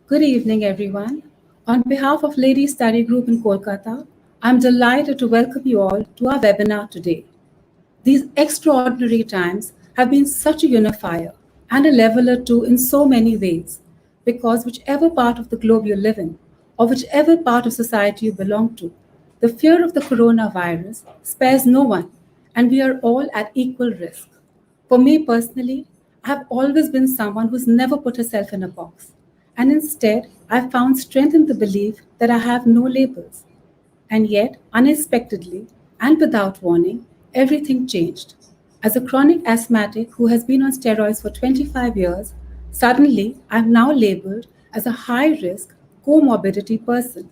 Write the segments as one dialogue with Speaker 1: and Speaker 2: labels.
Speaker 1: Good evening, everyone. On behalf of Ladies Study Group in Kolkata, I'm delighted to welcome you all to our webinar today. These extraordinary times have been such a unifier and a leveler too in so many ways, because whichever part of the globe you live in, or whichever part of society you belong to, the fear of the coronavirus spares no one, and we are all at equal risk. For me personally, I have always been someone who's never put herself in a box, and instead, I've found strength in the belief that I have no labels. And yet, unexpectedly and without warning, everything changed. As a chronic asthmatic who has been on steroids for 25 years, suddenly I'm now labeled as a high risk comorbidity person.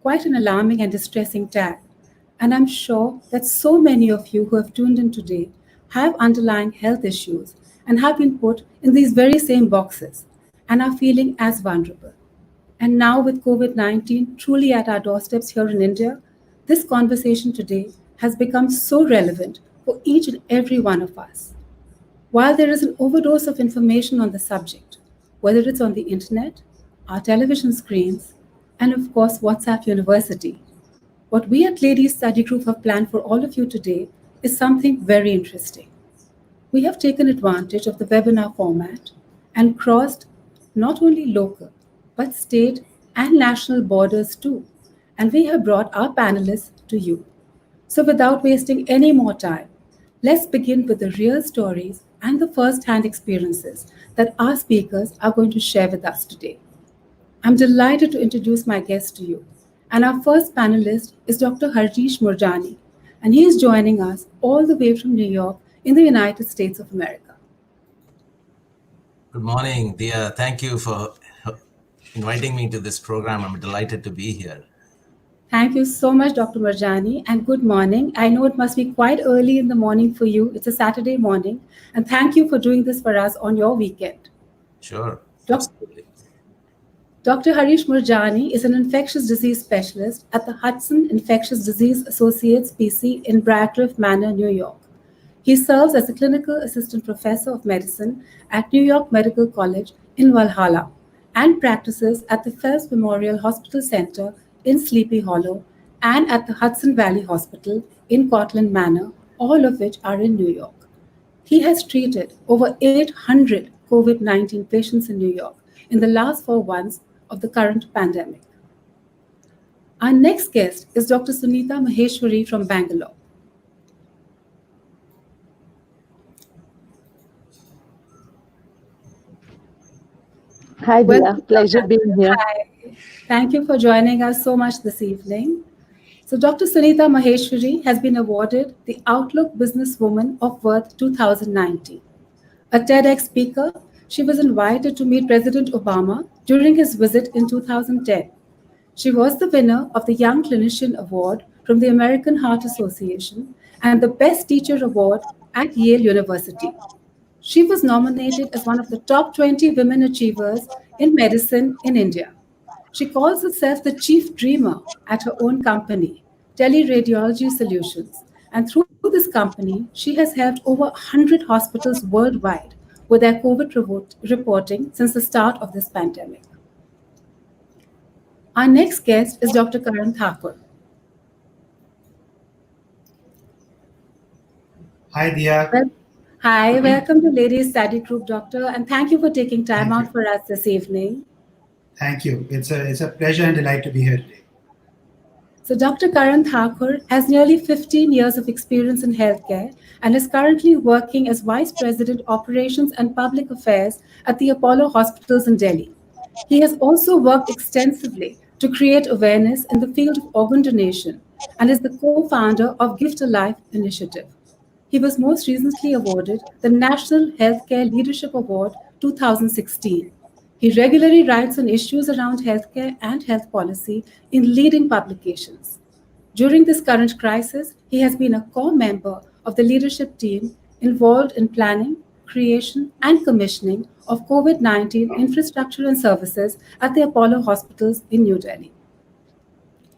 Speaker 1: Quite an alarming and distressing tag. And I'm sure that so many of you who have tuned in today have underlying health issues and have been put in these very same boxes and are feeling as vulnerable. And now, with COVID 19 truly at our doorsteps here in India, this conversation today has become so relevant for each and every one of us. While there is an overdose of information on the subject, whether it's on the internet, our television screens, and of course, WhatsApp University, what we at Ladies Study Group have planned for all of you today is something very interesting. We have taken advantage of the webinar format and crossed not only local, but state and national borders too. And we have brought our panelists to you. So, without wasting any more time, let's begin with the real stories and the first hand experiences that our speakers are going to share with us today. I'm delighted to introduce my guest to you. And our first panelist is Dr. Harjeesh Murjani, and he is joining us all the way from New York in the United States of America.
Speaker 2: Good morning, Dia. Thank you for inviting me to this program. I'm delighted to be here.
Speaker 1: Thank you so much, Dr. Murjani, and good morning. I know it must be quite early in the morning for you. It's a Saturday morning, and thank you for doing this for us on your weekend.
Speaker 2: Sure,
Speaker 1: Doc-
Speaker 2: absolutely.
Speaker 1: Dr. Harish Murjani is an infectious disease specialist at the Hudson Infectious Disease Associates PC in Briarcliff Manor, New York. He serves as a clinical assistant professor of medicine at New York Medical College in Valhalla and practices at the Phelps Memorial Hospital Center in Sleepy Hollow and at the Hudson Valley Hospital in Cortlandt Manor, all of which are in New York. He has treated over 800 COVID 19 patients in New York in the last 4 months of the current pandemic. Our next guest is Dr. Sunita Maheshwari from Bangalore.
Speaker 3: Hi, Dia.
Speaker 1: Welcome,
Speaker 3: Pleasure being here.
Speaker 1: Hi. Thank you for joining us so much this evening. So, Dr. Sunita Maheshwari has been awarded the Outlook Businesswoman of Worth 2019. A TEDx speaker, she was invited to meet President Obama during his visit in 2010. She was the winner of the Young Clinician Award from the American Heart Association and the Best Teacher Award at Yale University. She was nominated as one of the top 20 women achievers in medicine in India. She calls herself the chief dreamer at her own company, Teleradiology Solutions. And through this company, she has helped over 100 hospitals worldwide with their reporting since the start of this pandemic. Our next guest is Dr. Karan Thakur.
Speaker 4: Hi, Dia.
Speaker 1: Well, hi, welcome to Ladies Study Group, Doctor, and thank you for taking time
Speaker 4: Thank you.
Speaker 1: out for us this evening.
Speaker 4: Thank you. It's a pleasure and delight to be here today.
Speaker 1: So, Dr. Karan Thakur has nearly 15 years of experience in healthcare and is currently working as Vice President Operations and Public Affairs at the Apollo Hospitals in Delhi. He has also worked extensively to create awareness in the field of organ donation and is the co founder of Gift a Life initiative. He was most recently awarded the National Healthcare Leadership Award 2016. He regularly writes on issues around healthcare and health policy in leading publications. During this current crisis, he has been a core member of the leadership team involved in planning, creation, and commissioning of COVID 19 infrastructure and services at the Apollo hospitals in New Delhi.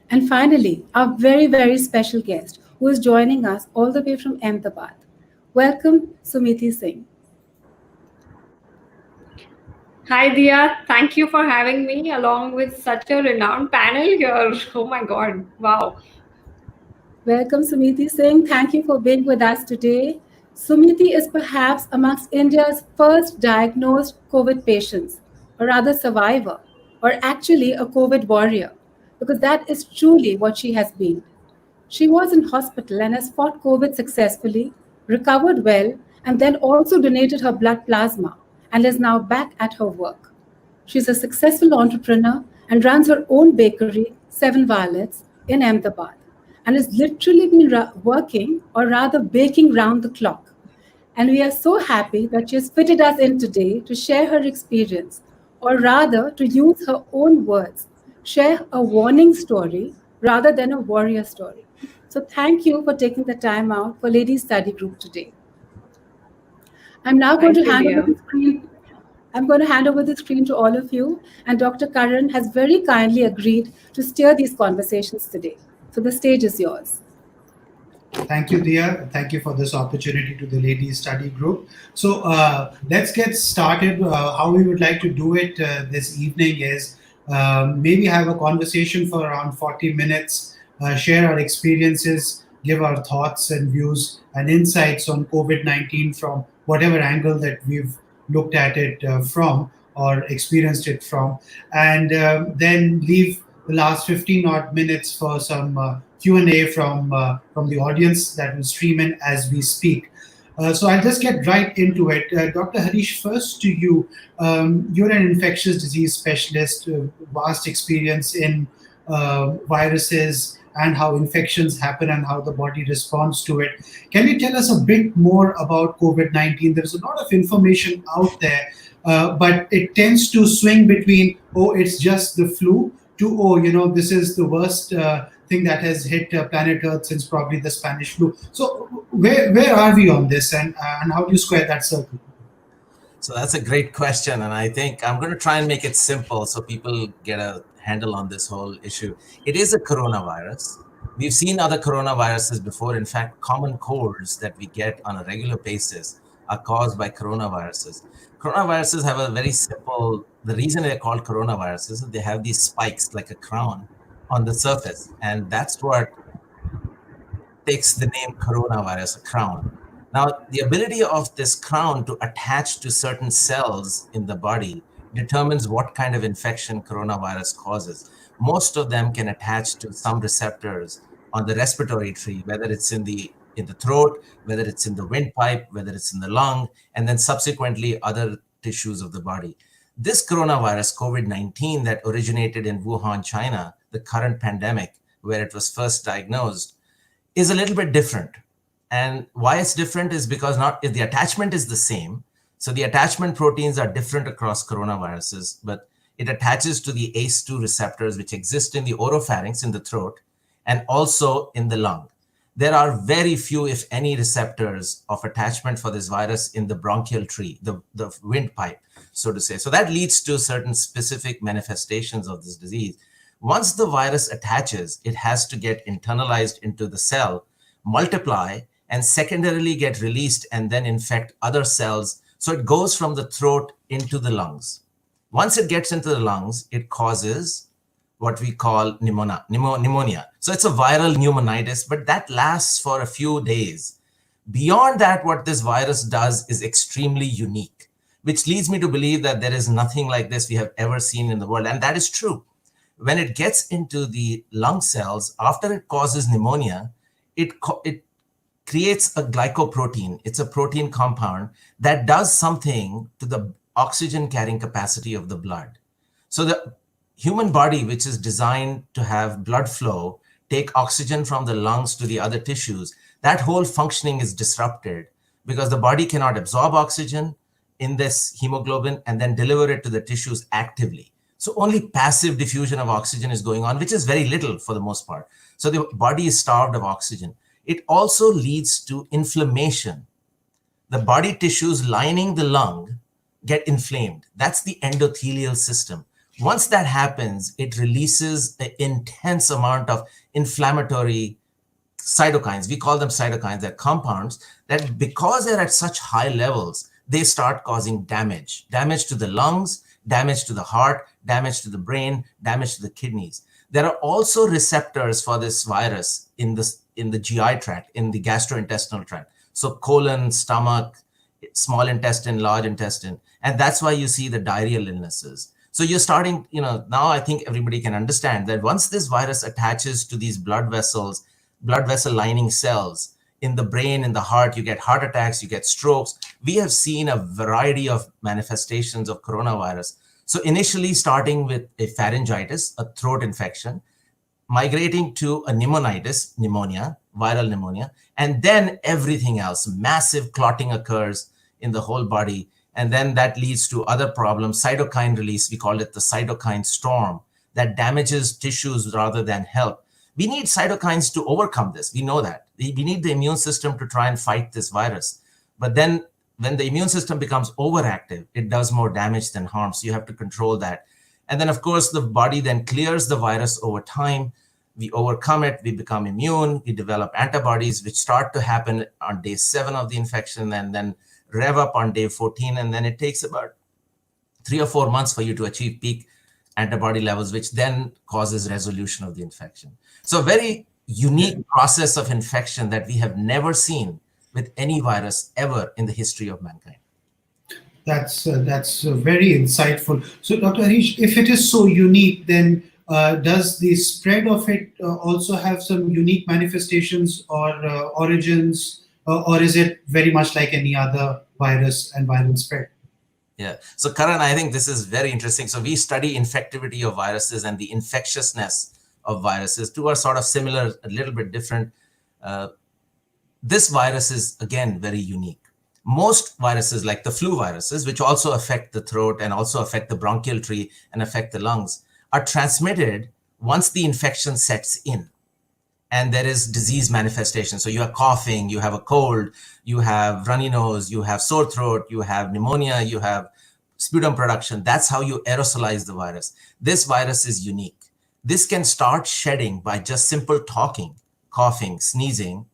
Speaker 1: And finally, our very, very special guest who is joining us all the way from Ahmedabad. Welcome, Sumiti Singh.
Speaker 5: Hi, Dia. Thank you for having me along with such a renowned panel here. Oh my God. Wow.
Speaker 1: Welcome, Sumiti Singh. Thank you for being with us today. Sumiti is perhaps amongst India's first diagnosed COVID patients, or rather survivor, or actually a COVID warrior, because that is truly what she has been. She was in hospital and has fought COVID successfully, recovered well, and then also donated her blood plasma and is now back at her work. She's a successful entrepreneur and runs her own bakery, Seven Violets, in Ahmedabad, and has literally been working, or rather baking, round the clock. And we are so happy that she has fitted us in today to share her experience, or rather, to use her own words, share a warning story rather than a warrior story. So, thank you for taking the time out for Ladies Study Group today. I'm now going to
Speaker 5: Thank you,
Speaker 1: hand over
Speaker 5: Dia.
Speaker 1: the screen. I'm going to hand over the screen to all of you, and Dr. Karan has very kindly agreed to steer these conversations today. So the stage is yours.
Speaker 4: Thank you, Dia. Thank you for this opportunity to the Ladies Study Group. So let's get started. How we would like to do it this evening is maybe have a conversation for around 40 minutes, share our experiences, give our thoughts and views and insights on COVID-19 from whatever angle that we've looked at it from or experienced it from, and then leave the last 15 odd minutes for some Q&A from the audience that will stream in as we speak. So I'll just get right into it. Dr. Harish, first to you. You're an infectious disease specialist, vast experience in viruses and how infections happen and how the body responds to it. Can you tell us a bit more about COVID-19? There's a lot of information out there, but it tends to swing between, oh, it's just the flu, to, oh, this is the worst thing that has hit planet Earth since probably the Spanish flu. So where are we on this, and how do you square that circle?
Speaker 2: So that's a great question. And I think I'm going to try and make it simple so people get a handle on this whole issue. It is a coronavirus. We've seen other coronaviruses before. In fact, common colds that we get on a regular basis are caused by coronaviruses. Coronaviruses have a very simple, the reason they're called coronaviruses is they have these spikes like a crown on the surface. And that's what takes the name coronavirus, a crown. Now, the ability of this crown to attach to certain cells in the body determines what kind of infection coronavirus causes. Most of them can attach to some receptors on the respiratory tree, whether it's in the throat, whether it's in the windpipe, whether it's in the lung, and then subsequently other tissues of the body. This coronavirus, COVID-19, that originated in Wuhan, China, the current pandemic, where it was first diagnosed, is a little bit different. And why it's different is because not if the attachment is the same. So the attachment proteins are different across coronaviruses, but it attaches to the ACE2 receptors, which exist in the oropharynx, in the throat, and also in the lung. There are very few, if any, receptors of attachment for this virus in the bronchial tree, the windpipe, so to say. So that leads to certain specific manifestations of this disease. Once the virus attaches, it has to get internalized into the cell, multiply, and secondarily get released and then infect other cells. So it goes from the throat into the lungs. Once it gets into the lungs, it causes what we call pneumonia. So it's a viral pneumonitis, but that lasts for a few days. Beyond that, what this virus does is extremely unique, which leads me to believe that there is nothing like this we have ever seen in the world. And that is true. When it gets into the lung cells, after it causes pneumonia, it creates a glycoprotein. It's a protein compound that does something to the oxygen carrying capacity of the blood. So the human body, which is designed to have blood flow, take oxygen from the lungs to the other tissues, that whole functioning is disrupted because the body cannot absorb oxygen in this hemoglobin and then deliver it to the tissues actively. So only passive diffusion of oxygen is going on, which is very little for the most part. So the body is starved of oxygen. It also leads to inflammation. The body tissues lining the lung get inflamed. That's the endothelial system. Once that happens, it releases an intense amount of inflammatory cytokines. We call them cytokines. They're compounds that, because they're at such high levels, they start causing damage to the lungs, damage to the heart, damage to the brain, damage to the kidneys. There are also receptors for this virus in the GI tract, in the gastrointestinal tract. So colon, stomach, small intestine, large intestine. And that's why you see the diarrheal illnesses. So you're starting, now I think everybody can understand that once this virus attaches to these blood vessel lining cells in the brain, in the heart, you get heart attacks, you get strokes. We have seen a variety of manifestations of coronavirus. So initially starting with a pharyngitis, a throat infection, migrating to a pneumonitis, pneumonia, viral pneumonia, and then everything else, massive clotting occurs in the whole body. And then that leads to other problems, cytokine release, we call it the cytokine storm, that damages tissues rather than help. We need cytokines to overcome this. We know that. We need the immune system to try and fight this virus. But then when the immune system becomes overactive, it does more damage than harm. So you have to control that. And then, of course, the body then clears the virus over time. We overcome it, we become immune, we develop antibodies, which start to happen on day 7 of the infection and then rev up on day 14. And then it takes about 3 or 4 months for you to achieve peak antibody levels, which then causes resolution of the infection. So a very unique process of infection that we have never seen with any virus ever in the history of mankind.
Speaker 4: That's very insightful. So, Dr. Harish, if it is so unique, then does the spread of it also have some unique manifestations or origins, or is it very much like any other virus and viral spread?
Speaker 2: Yeah. So, Karan, I think this is very interesting. So we study infectivity of viruses and the infectiousness of viruses. Two are sort of similar, a little bit different. This virus is, again, very unique. Most viruses, like the flu viruses, which also affect the throat and also affect the bronchial tree and affect the lungs, are transmitted once the infection sets in and there is disease manifestation. So you have coughing, you have a cold, you have runny nose, you have sore throat, you have pneumonia, you have sputum production. That's how you aerosolize the virus. This virus is unique. This can start shedding by just simple talking, coughing, sneezing,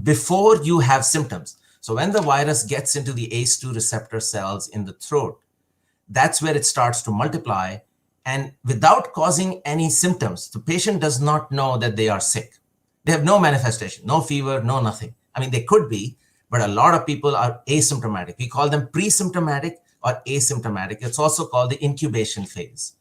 Speaker 2: before you have symptoms. So when the virus gets into the ACE2 receptor cells in the throat, that's where it starts to multiply. And without causing any symptoms, the patient does not know that they are sick. They have no manifestation, no fever, no nothing. I mean, they could be, but a lot of people are asymptomatic. We call them pre-symptomatic or asymptomatic. It's also called the incubation phase.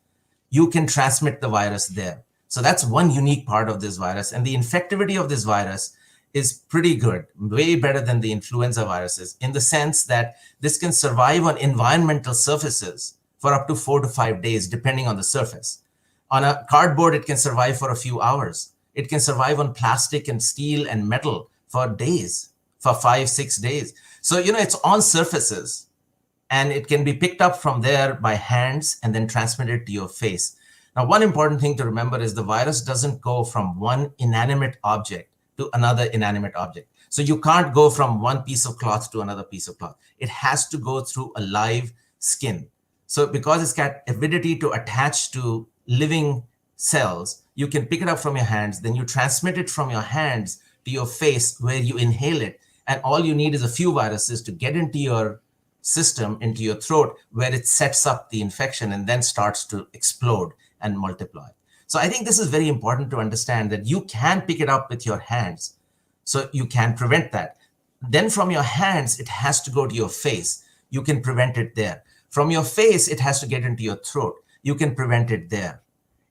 Speaker 2: You can transmit the virus there. So that's one unique part of this virus. And the infectivity of this virus is pretty good, way better than the influenza viruses, in the sense that this can survive on environmental surfaces for up to 4 to 5 days, depending on the surface. On a cardboard, it can survive for a few hours. It can survive on plastic and steel and metal for days, for 5-6 days. So, it's on surfaces and it can be picked up from there by hands and then transmitted to your face. Now, one important thing to remember is the virus doesn't go from one inanimate object to another inanimate object. So you can't go from one piece of cloth to another piece of cloth. It has to go through a live skin. So because it's got ability to attach to living cells, you can pick it up from your hands, then you transmit it from your hands to your face where you inhale it. And all you need is a few viruses to get into your system, into your throat, where it sets up the infection and then starts to explode and multiply. So I think this is very important to understand that you can pick it up with your hands. So you can prevent that. Then from your hands, it has to go to your face. You can prevent it there. From your face, it has to get into your throat. You can prevent it there.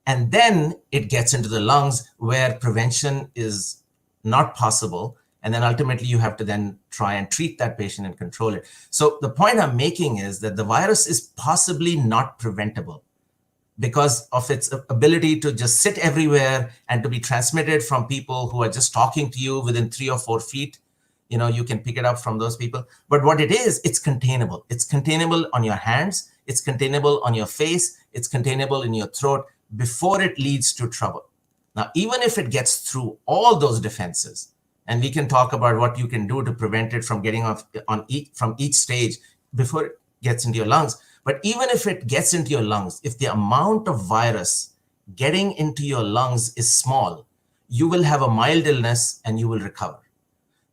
Speaker 2: And then it gets into the lungs where prevention is not possible. And then ultimately you have to then try and treat that patient and control it. So the point I'm making is that the virus is possibly not preventable because of its ability to just sit everywhere and to be transmitted from people who are just talking to you within 3 or 4 feet. You can pick it up from those people. But what it is, it's containable. It's containable on your hands. It's containable on your face. It's containable in your throat before it leads to trouble. Now, even if it gets through all those defenses, and we can talk about what you can do to prevent it from getting off from each stage before it gets into your lungs. But even if it gets into your lungs, if the amount of virus getting into your lungs is small, you will have a mild illness and you will recover.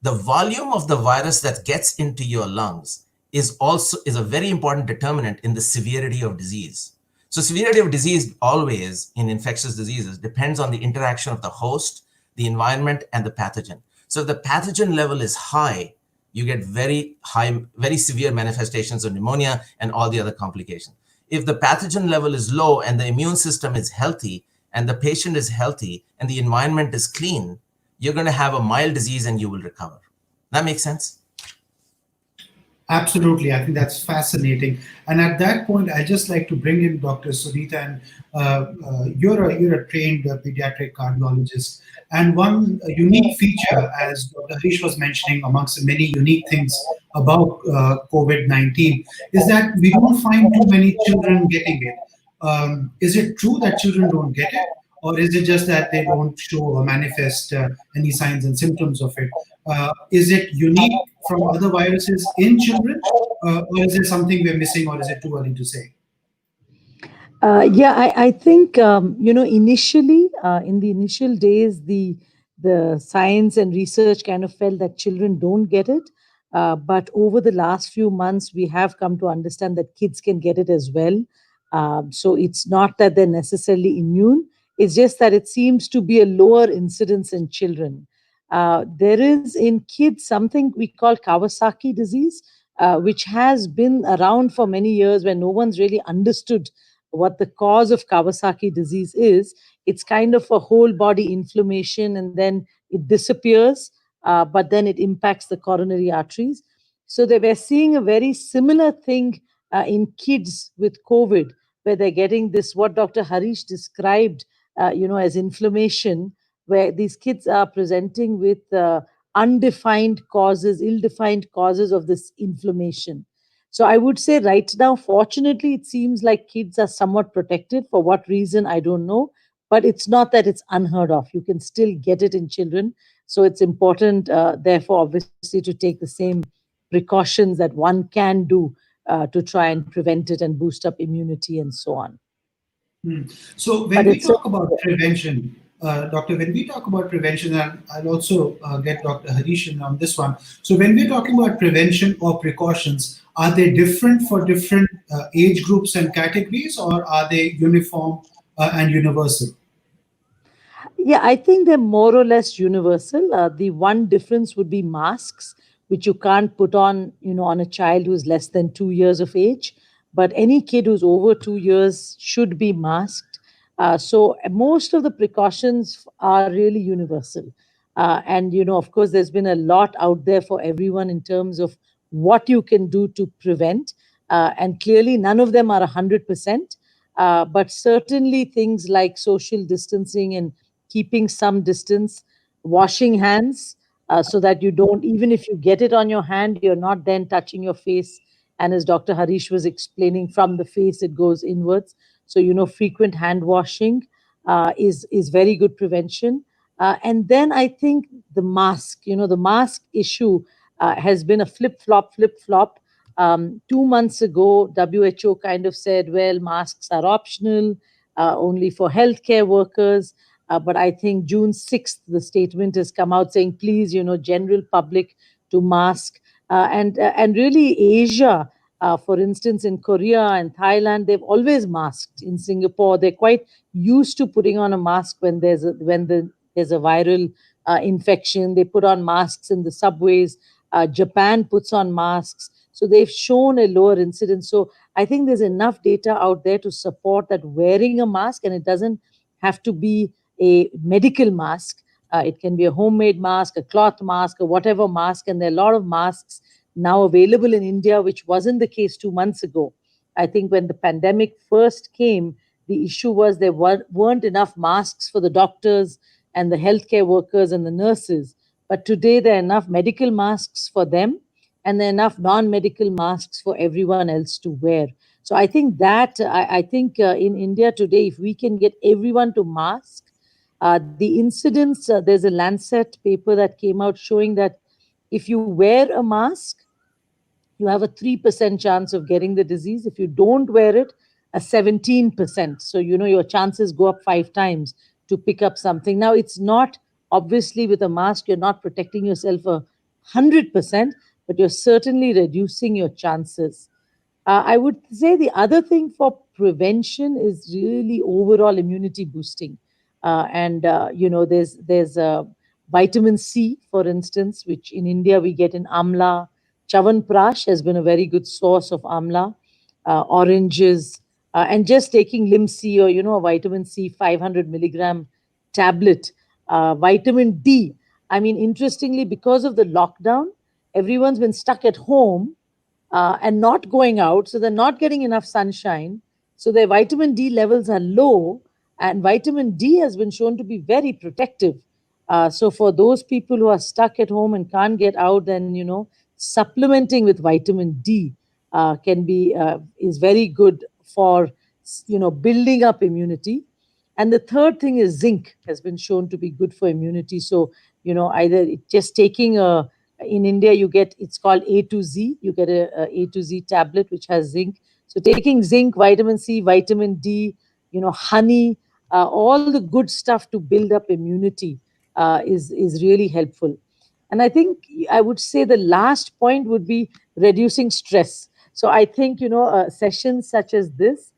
Speaker 2: The volume of the virus that gets into your lungs is a very important determinant in the severity of disease. So severity of disease always in infectious diseases depends on the interaction of the host, the environment, and the pathogen. So if the pathogen level is high, you get very high, very severe manifestations of pneumonia and all the other complications. If the pathogen level is low and the immune system is healthy and the patient is healthy and the environment is clean, you're going to have a mild disease and you will recover. That makes sense?
Speaker 4: Absolutely, I think that's fascinating. And at that point, I just like to bring in Dr. Sunita, and you're a trained pediatric cardiologist. And one unique feature, as Dr. Harish was mentioning, amongst the many unique things about COVID-19, is that we don't find too many children getting it. Is it true that children don't get it, or is it just that they don't show or manifest any signs and symptoms of it? Is it unique from other viruses in children, or is there something we're missing, or is it too early to say?
Speaker 3: Yeah, I think initially in the initial days, the science and research kind of felt that children don't get it, but over the last few months, we have come to understand that kids can get it as well. So it's not that they're necessarily immune; it's just that it seems to be a lower incidence in children. There is in kids something we call Kawasaki disease, which has been around for many years, where no one's really understood what the cause of Kawasaki disease is. It's kind of a whole body inflammation, and then it disappears, but then it impacts the coronary arteries. So they were seeing a very similar thing in kids with COVID, where they're getting this, what Dr. Harish described, as inflammation, where these kids are presenting with undefined causes, ill-defined causes of this inflammation. So I would say right now, fortunately, it seems like kids are somewhat protected. For what reason, I don't know. But it's not that it's unheard of. You can still get it in children. So it's important, therefore, obviously, to take the same precautions that one can do to try and prevent it and boost up immunity and so on.
Speaker 4: So
Speaker 3: But
Speaker 4: when we
Speaker 3: it's
Speaker 4: talk about prevention, Doctor, when we talk about prevention, and I'll also get Dr. Harish in on this one. So when we're talking about prevention or precautions, are they different for different age groups and categories, or are they uniform and universal?
Speaker 3: Yeah, I think they're more or less universal. The one difference would be masks, which you can't put on, on a child who's less than 2 years of age. But any kid who's over 2 years should be masked. So most of the precautions are really universal. And, of course, there's been a lot out there for everyone in terms of what you can do to prevent. And clearly, none of them are 100%. But certainly things like social distancing and keeping some distance, washing hands so that you don't, even if you get it on your hand, you're not then touching your face. And as Dr. Harish was explaining, from the face, it goes inwards. So, frequent hand washing is very good prevention. And then I think the mask issue has been a flip flop. 2 months ago, WHO kind of said, well, masks are optional, only for healthcare workers. But I think June 6th, the statement has come out saying, please, general public to mask. And really, Asia, for instance, in Korea and Thailand, they've always masked. In Singapore, they're quite used to putting on a mask when there's a viral infection. They put on masks in the subways. Japan puts on masks. So they've shown a lower incidence. So I think there's enough data out there to support that wearing a mask, and it doesn't have to be a medical mask. It can be a homemade mask, a cloth mask, or whatever mask. And there are a lot of masks now available in India, which wasn't the case 2 months ago. I think when the pandemic first came, the issue was there weren't enough masks for the doctors and the healthcare workers and the nurses. But today there are enough medical masks for them, and there are enough non-medical masks for everyone else to wear. So I think in India today, if we can get everyone to mask, the incidence, there's a Lancet paper that came out showing that if you wear a mask, you have a 3% chance of getting the disease. If you don't wear it, a 17%. So, your chances go up 5 times to pick up something. Now, it's not obviously with a mask, you're not protecting yourself 100%, but you're certainly reducing your chances. I would say the other thing for prevention is really overall immunity boosting, and there's vitamin C, for instance, which in India we get in amla. Chavanprash has been a very good source of amla, oranges, and just taking Lim-C, or a vitamin C 500 milligram tablet. Vitamin D. I mean, interestingly, because of the lockdown, everyone's been stuck at home and not going out, so they're not getting enough sunshine. So their vitamin D levels are low, and vitamin D has been shown to be very protective. So for those people who are stuck at home and can't get out, then supplementing with vitamin D can be is very good for building up immunity. And the third thing is zinc has been shown to be good for immunity. So either just taking a in India, you get it's called A to Z. You get a to Z tablet which has zinc. So taking zinc, vitamin C, vitamin D, honey, all the good stuff to build up immunity is really helpful. And I think I would say the last point would be reducing stress. So I think sessions such as this,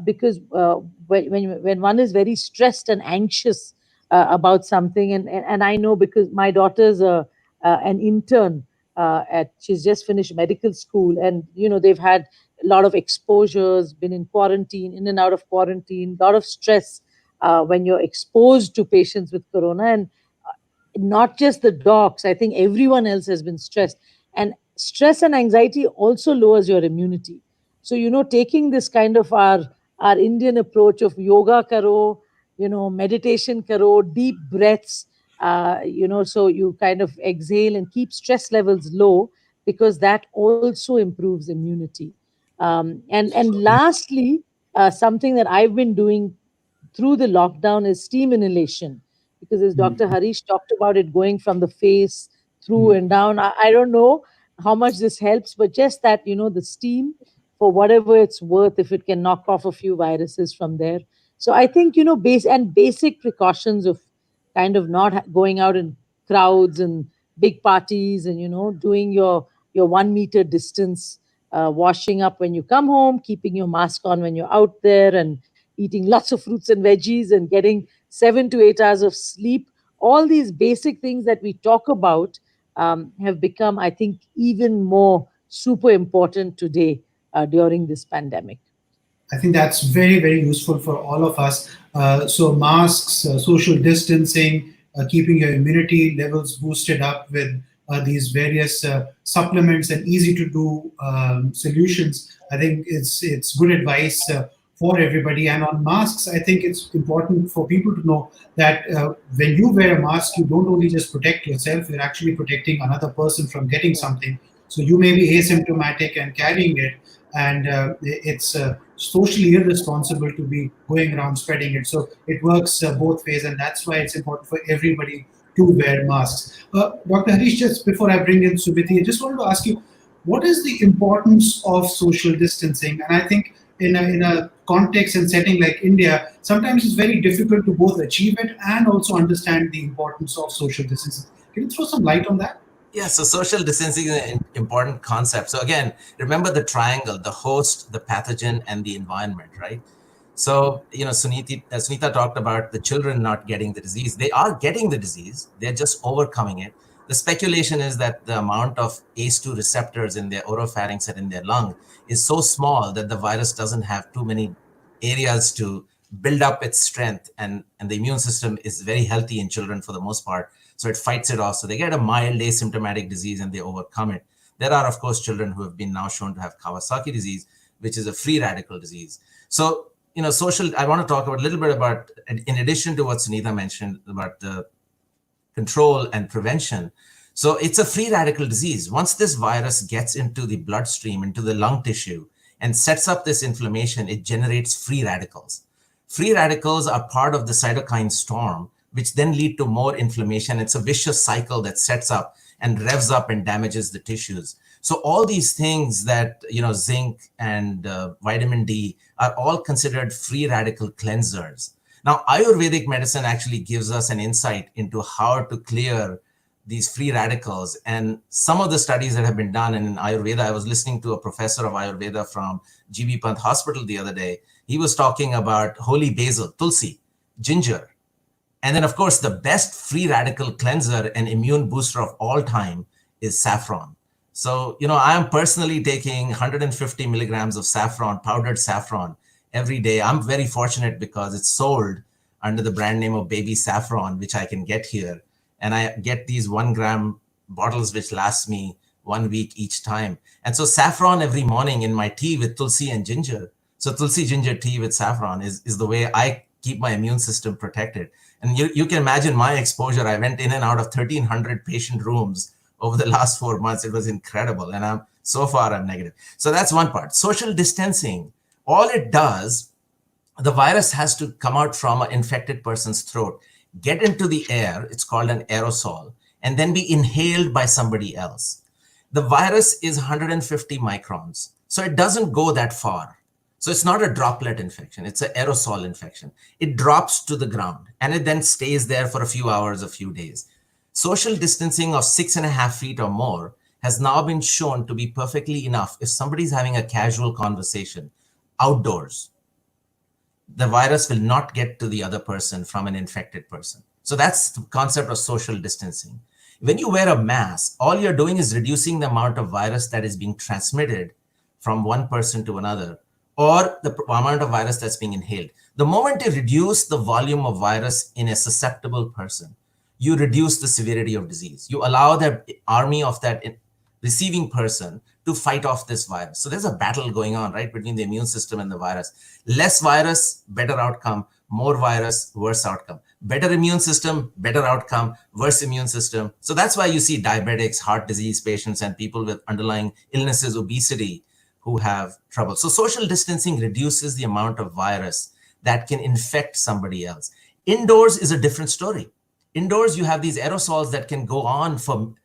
Speaker 3: because when one is very stressed and anxious about something, and I know because my daughter's an intern at she's just finished medical school, and they've had a lot of exposures, been in quarantine, in and out of quarantine, a lot of stress when you're exposed to patients with corona. And not just the docs, I think everyone else has been stressed. And stress and anxiety also lowers your immunity. So taking this kind of our Indian approach of yoga karo, meditation karo, deep breaths, so you kind of exhale and keep stress levels low, because that also improves immunity. And lastly, something that I've been doing through the lockdown is steam inhalation, because as Dr. Harish talked about it, going from the face through and down. I don't know how much this helps, but just that, the steam, for whatever it's worth, if it can knock off a few viruses from there. So I think, basic precautions of kind of not going out in crowds and big parties, and, doing your 1 meter distance, washing up when you come home, keeping your mask on when you're out there, and eating lots of fruits and veggies, and getting 7 to 8 hours of sleep. All these basic things that we talk about have become, I think, even more super important today during this pandemic.
Speaker 4: I think that's very, very useful for all of us. So masks, social distancing, keeping your immunity levels boosted up with these various supplements and easy to do solutions. I think it's good advice for everybody. And on masks, I think it's important for people to know that when you wear a mask, you don't only just protect yourself, you're actually protecting another person from getting something. So you may be asymptomatic and carrying it, and it's socially irresponsible to be going around spreading it. So it works both ways, and that's why it's important for everybody to wear masks. Dr. Harish, just before I bring in Subhiti, I just wanted to ask you, what is the importance of social distancing? And I think in a context and setting like India, sometimes it's very difficult to both achieve it and also understand the importance of social distancing. Can you throw some light on that?
Speaker 2: Yeah, so social distancing is an important concept. So again, remember the triangle: the host, the pathogen, and the environment, right? So, Sunita talked about the children not getting the disease. They are getting the disease. They're just overcoming it. The speculation is that the amount of ACE2 receptors in their oropharynx and in their lung is so small that the virus doesn't have too many areas to build up its strength. And the immune system is very healthy in children for the most part. So it fights it off. So they get a mild asymptomatic disease and they overcome it. There are, of course, children who have been now shown to have Kawasaki disease, which is a free radical disease. So, I want to talk a little bit about, in addition to what Sunita mentioned about the control and prevention. So it's a free radical disease. Once this virus gets into the bloodstream, into the lung tissue, and sets up this inflammation, it generates free radicals. Free radicals are part of the cytokine storm, which then lead to more inflammation. It's a vicious cycle that sets up and revs up and damages the tissues. So all these things that, zinc and vitamin D are all considered free radical cleansers. Now, Ayurvedic medicine actually gives us an insight into how to clear these free radicals. And some of the studies that have been done in Ayurveda, I was listening to a professor of Ayurveda from GB Pant Hospital the other day. He was talking about holy basil, tulsi, ginger. And then, of course, the best free radical cleanser and immune booster of all time is saffron. So, I am personally taking 150 milligrams of saffron, powdered saffron, every day. I'm very fortunate because it's sold under the brand name of Baby Saffron, which I can get here. And I get these 1 gram bottles, which last me 1 week each time. And so saffron every morning in my tea with tulsi and ginger. So tulsi ginger tea with saffron is the way I keep my immune system protected. And you can imagine my exposure. I went in and out of 1,300 patient rooms over the last 4 months. It was incredible. And so far I'm negative. So that's one part. Social distancing, all it does, the virus has to come out from an infected person's throat, get into the air, it's called an aerosol, and then be inhaled by somebody else. The virus is 150 microns, so it doesn't go that far. So it's not a droplet infection, it's an aerosol infection. It drops to the ground and it then stays there for a few hours, a few days. Social distancing of 6.5 feet or more has now been shown to be perfectly enough if somebody's having a casual conversation outdoors. The virus will not get to the other person from an infected person. So that's the concept of social distancing. When you wear a mask, all you're doing is reducing the amount of virus that is being transmitted from one person to another, or the amount of virus that's being inhaled. The moment you reduce the volume of virus in a susceptible person, you reduce the severity of disease. You allow the army of that receiving person to fight off this virus. So there's a battle going on, right, between the immune system and the virus. Less virus, better outcome. More virus, worse outcome. Better immune system, better outcome. Worse immune system. So that's why you see diabetics, heart disease patients, and people with underlying illnesses, obesity, who have trouble. So social distancing reduces the amount of virus that can infect somebody else. Indoors is a different story. Indoors, you have these aerosols that can go on for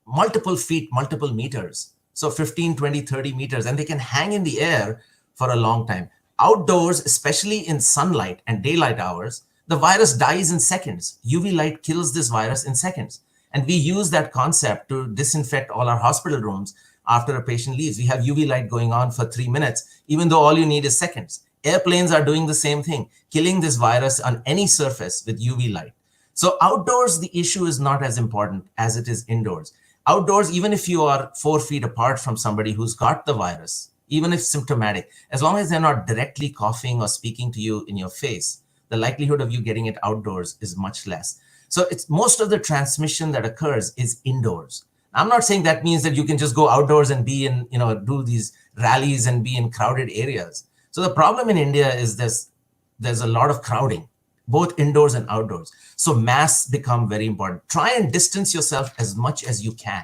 Speaker 2: multiple feet, multiple meters. So 15, 20, 30 meters, and they can hang in the air for a long time. Outdoors, especially in sunlight and daylight hours, the virus dies in seconds. UV light kills this virus in seconds. And we use that concept to disinfect all our hospital rooms after a patient leaves. We have UV light going on for 3 minutes, even though all you need is seconds. Airplanes are doing the same thing, killing this virus on any surface with UV light. So outdoors, the issue is not as important as it is indoors. Outdoors, even if you are 4 feet apart from somebody who's got the virus, even if symptomatic, as long as they're not directly coughing or speaking to you in your face, the likelihood of you getting it outdoors is much less. So it's most of the transmission that occurs is indoors. I'm not saying that means that you can just go outdoors and be in, do these rallies and be in crowded areas. So the problem in India is there's a lot of crowding, both indoors and outdoors. So masks become very important. Try and distance yourself as much as you can.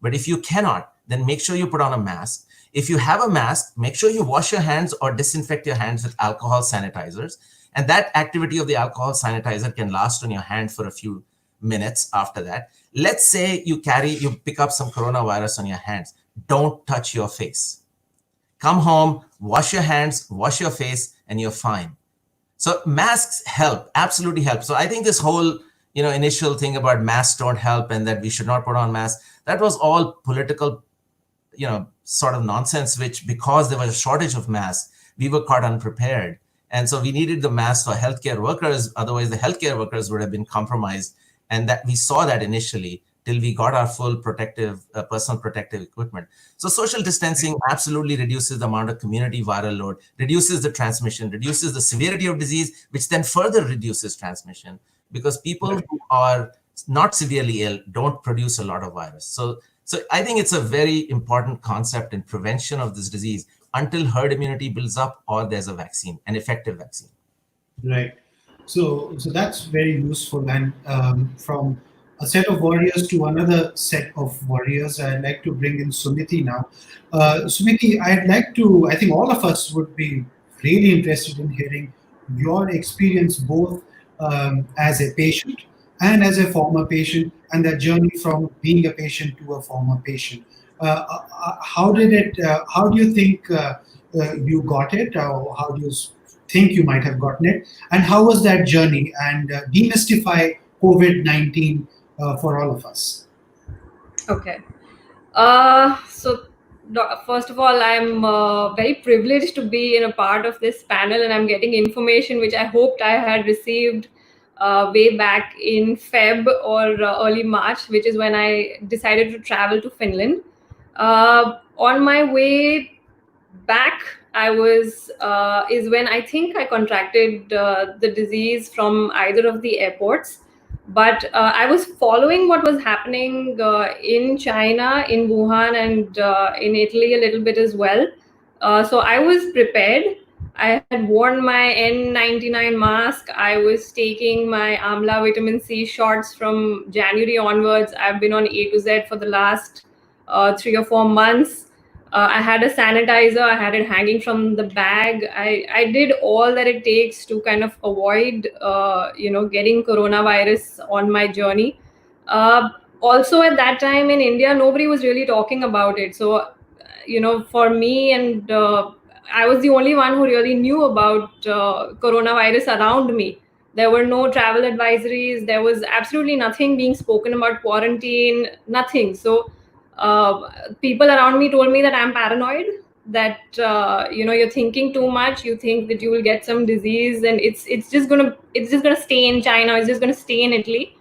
Speaker 2: But if you cannot, then make sure you put on a mask. If you have a mask, make sure you wash your hands or disinfect your hands with alcohol sanitizers. And that activity of the alcohol sanitizer can last on your hand for a few minutes after that. Let's say you pick up some coronavirus on your hands. Don't touch your face. Come home, wash your hands, wash your face, and you're fine. So masks help, absolutely help. So I think this whole, initial thing about masks don't help and that we should not put on masks, that was all political, sort of nonsense, which because there was a shortage of masks, we were caught unprepared. And so we needed the masks for healthcare workers. Otherwise, the healthcare workers would have been compromised. And that we saw that initially till we got our full personal protective equipment. So social distancing absolutely reduces the amount of community viral load, reduces the transmission, reduces the severity of disease, which then further reduces transmission because people who are not severely ill don't produce a lot of virus. So I think it's a very important concept in prevention of this disease until herd immunity builds up or there's a vaccine, an effective vaccine.
Speaker 4: Right. So that's very useful. And from a set of warriors to another set of warriors, I'd like to bring in Sumiti now. Sumiti, I think all of us would be really interested in hearing your experience both as a patient and as a former patient, and that journey from being a patient to a former patient. How do you think you got it? How do you think you might have gotten it? And how was that journey? And demystify COVID-19 for all of us?
Speaker 5: Okay. So first of all, I'm very privileged to be in a part of this panel, and I'm getting information which I hoped I had received way back in Feb or early March, which is when I decided to travel to Finland. On my way back, I was is when I think I contracted the disease from either of the airports. But I was following what was happening in China, in Wuhan, and in Italy a little bit as well. So I was prepared. I had worn my N99 mask. I was taking my Amla vitamin C shots from January onwards. I've been on A to Z for the last 3 or 4 months. I had a sanitizer. I had it hanging from the bag. I did all that it takes to kind of avoid, getting coronavirus on my journey. Also, at that time in India, nobody was really talking about it. So, for me, and I was the only one who really knew about coronavirus around me. There were no travel advisories. There was absolutely nothing being spoken about quarantine, nothing. So, people around me told me that I'm paranoid, that you're thinking too much. You think that you will get some disease, and it's just gonna stay in China. It's just gonna stay in Italy.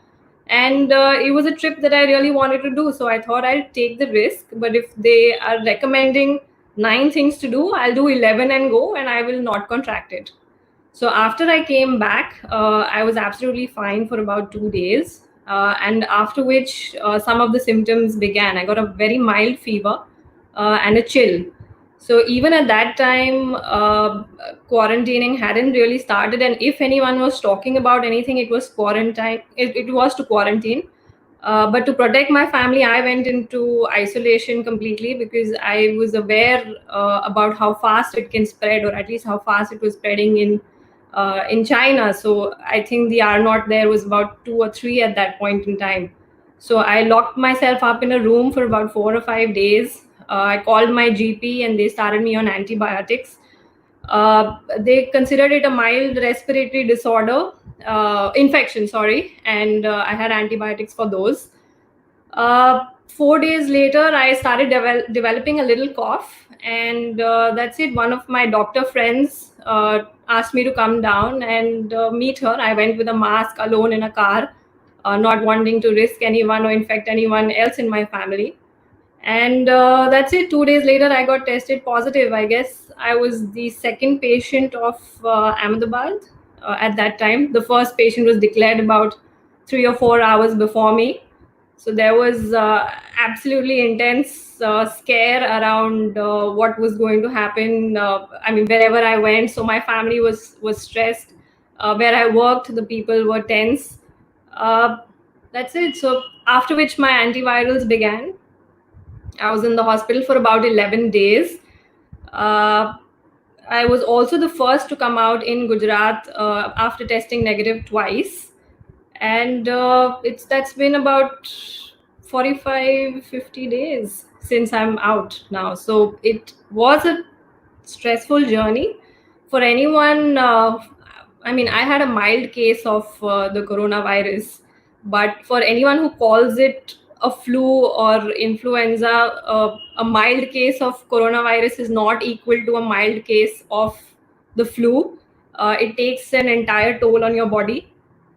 Speaker 5: And it was a trip that I really wanted to do, so I thought I'll take the risk. But if they are recommending 9 things to do, I'll do 11 and go, and I will not contract it. So after I came back, I was absolutely fine for about 2 days. And after which, some of the symptoms began. I got a very mild fever and a chill. So even at that time, quarantining hadn't really started. And if anyone was talking about anything, it was quarantine. It was to quarantine. But to protect my family, I went into isolation completely, because I was aware about how fast it can spread, or at least how fast it was spreading in China. So I think the R naught there was about 2 or 3 at that point in time. So I locked myself up in a room for about 4 or 5 days. I called my GP, and they started me on antibiotics. They considered it a mild respiratory disorder, infection, sorry, and I had antibiotics for those. 4 days later, I started developing a little cough, and that's it. One of my doctor friends asked me to come down and meet her. I went with a mask alone in a car, not wanting to risk anyone or infect anyone else in my family. And that's it. 2 days later, I got tested positive. I guess I was the second patient of Ahmedabad at that time. The first patient was declared about 3 or 4 hours before me. So there was absolutely intense scare around what was going to happen. I mean, wherever I went, so my family was stressed. Where I worked, the people were tense. That's it. So after which my antivirals began. I was in the hospital for about 11 days. I was also the first to come out in Gujarat after testing negative twice. And that's been about 45-50 days since I'm out now. So it was a stressful journey for anyone. I mean, I had a mild case of the coronavirus, but for anyone who calls it a flu or influenza, a mild case of coronavirus is not equal to a mild case of the flu. It takes an entire toll on your body.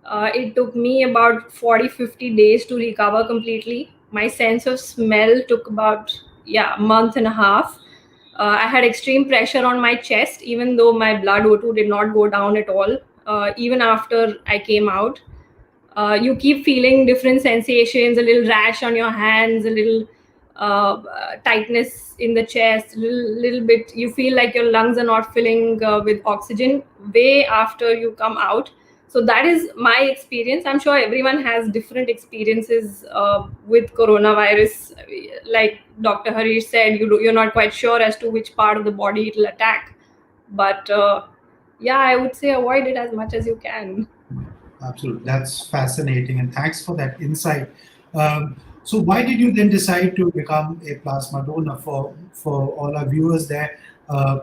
Speaker 5: It took me about 40-50 days to recover completely. My sense of smell took about a month and a half. I had extreme pressure on my chest, even though my blood O2 did not go down at all. Even after I came out, you keep feeling different sensations, a little rash on your hands, a little tightness in the chest, little bit. You feel like your lungs are not filling with oxygen way after you come out. So that is my experience. I'm sure everyone has different experiences with coronavirus. Like Dr. Harish said, you're not quite sure as to which part of the body it will attack. But I would say avoid it as much as you can.
Speaker 4: Absolutely. That's fascinating. And thanks for that insight. So why did you then decide to become a plasma donor? For all our viewers there,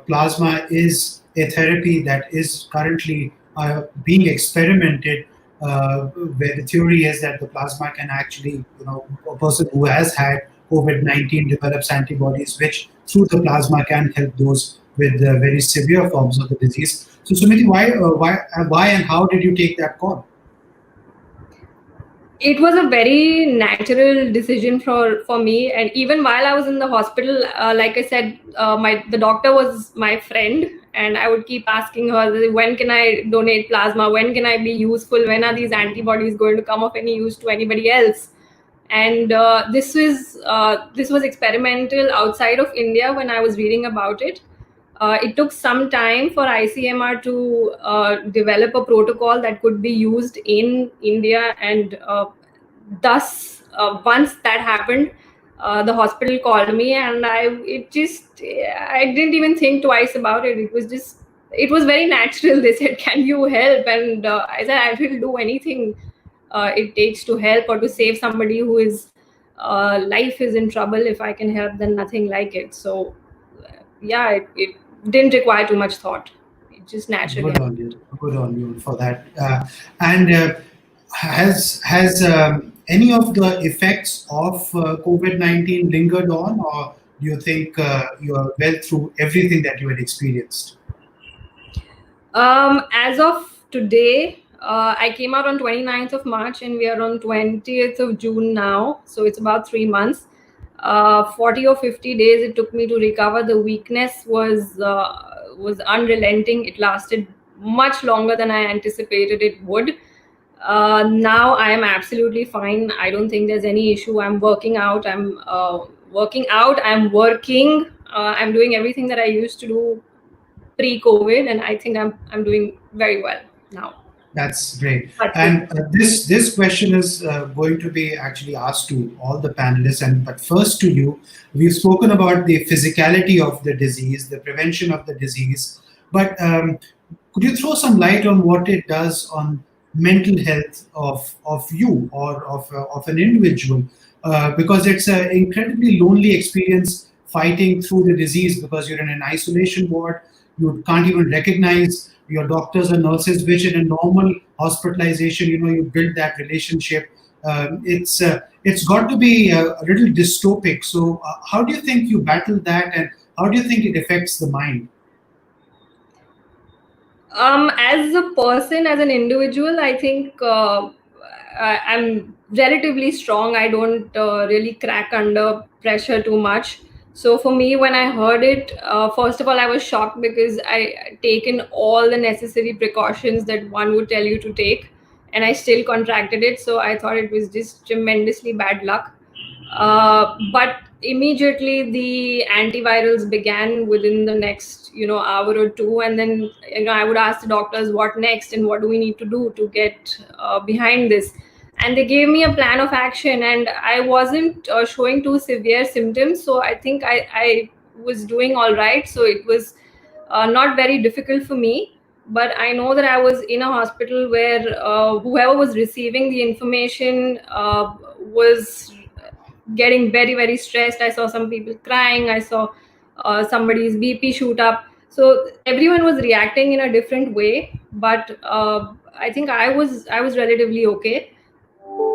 Speaker 4: plasma is a therapy that is currently being experimented where the theory is that the plasma can actually, a person who has had COVID-19 develops antibodies, which through the plasma can help those with very severe forms of the disease. So, Sumiti, why, and how did you take that call?
Speaker 5: It was a very natural decision for me, and even while I was in the hospital, like I said, the doctor was my friend, and I would keep asking her, when can I donate plasma, when can I be useful, when are these antibodies going to come of any use to anybody else. And this was experimental outside of India. When I was reading about it, it took some time for ICMR to develop a protocol that could be used in India, and thus, once that happened, the hospital called me, and I didn't even think twice about it. It was very natural. They said, "Can you help?" And I said, "I will do anything it takes to help or to save somebody who is life is in trouble. If I can help, then nothing like it." So yeah, it didn't require too much thought. It just naturally.
Speaker 4: Good on you for that. And has any of the effects of COVID-19 lingered on, or do you think you are well through everything that you had experienced?
Speaker 5: As of today, I came out on 29th of March, and we are on 20th of June now. So it's about 3 months. 40 or 50 days it took me to recover. The weakness was unrelenting. It lasted much longer than I anticipated it would. Now I am absolutely fine. I don't think there's any issue. I'm working out. I'm working. I'm doing everything that I used to do pre-COVID, and I think I'm doing very well now.
Speaker 4: That's great. And this question is going to be actually asked to all the panelists, but first to you. We've spoken about the physicality of the disease, the prevention of the disease, but could you throw some light on what it does on mental health of you or of an individual? Because it's an incredibly lonely experience fighting through the disease, because you're in an isolation ward, you can't even recognize your doctors and nurses, which in a normal hospitalization, you build that relationship. It's got to be a little dystopic. So how do you think you battle that, and how do you think it affects the mind?
Speaker 5: As a person, as an individual, I think I'm relatively strong. I don't really crack under pressure too much. So for me, when I heard it, first of all, I was shocked because I taken all the necessary precautions that one would tell you to take, and I still contracted it. So I thought it was just tremendously bad luck. But immediately the antivirals began within the next hour or two, and then I would ask the doctors what next and what do we need to do to get behind this, and they gave me a plan of action, and I wasn't showing too severe symptoms, so I think I was doing all right. So it was not very difficult for me, but I know that I was in a hospital where whoever was receiving the information was getting very, very stressed. I saw some people crying. I saw somebody's BP shoot up. So everyone was reacting in a different way, but I think I was relatively okay.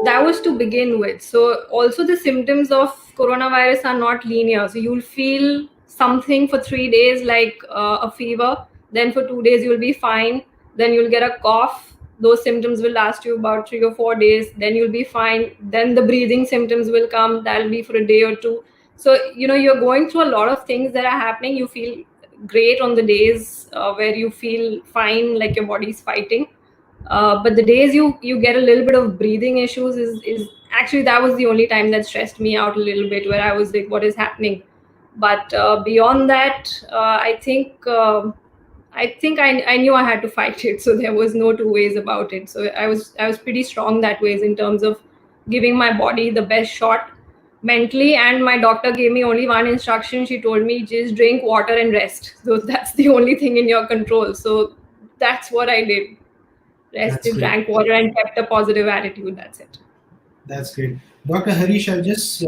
Speaker 5: That was to begin with. So also the symptoms of coronavirus are not linear. So you'll feel something for 3 days, like a fever. Then for 2 days you'll be fine. Then you'll get a cough. Those symptoms will last you about 3 or 4 days. Then you'll be fine. Then the breathing symptoms will come. That'll be for a day or two. So you're going through a lot of things that are happening. You feel great on the days where you feel fine, like your body's fighting. But the days you get a little bit of breathing issues is actually, that was the only time that stressed me out a little bit, where I was like, what is happening? But beyond that, I think I knew I had to fight it. So there was no two ways about it. So I was pretty strong that ways in terms of giving my body the best shot mentally. And my doctor gave me only one instruction. She told me, just drink water and rest. So that's the only thing in your control. So that's what I did. Rested, drank water, and kept a positive attitude. That's it.
Speaker 4: That's great. Dr. Harish, I just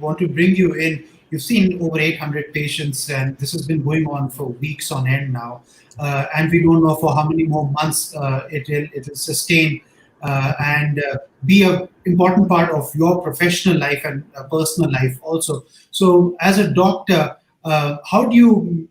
Speaker 4: want to bring you in. You've seen over 800 patients, and this has been going on for weeks on end now. And we don't know for how many more months it will sustain. and be a important part of your professional life and personal life also. So, as a doctor, how do you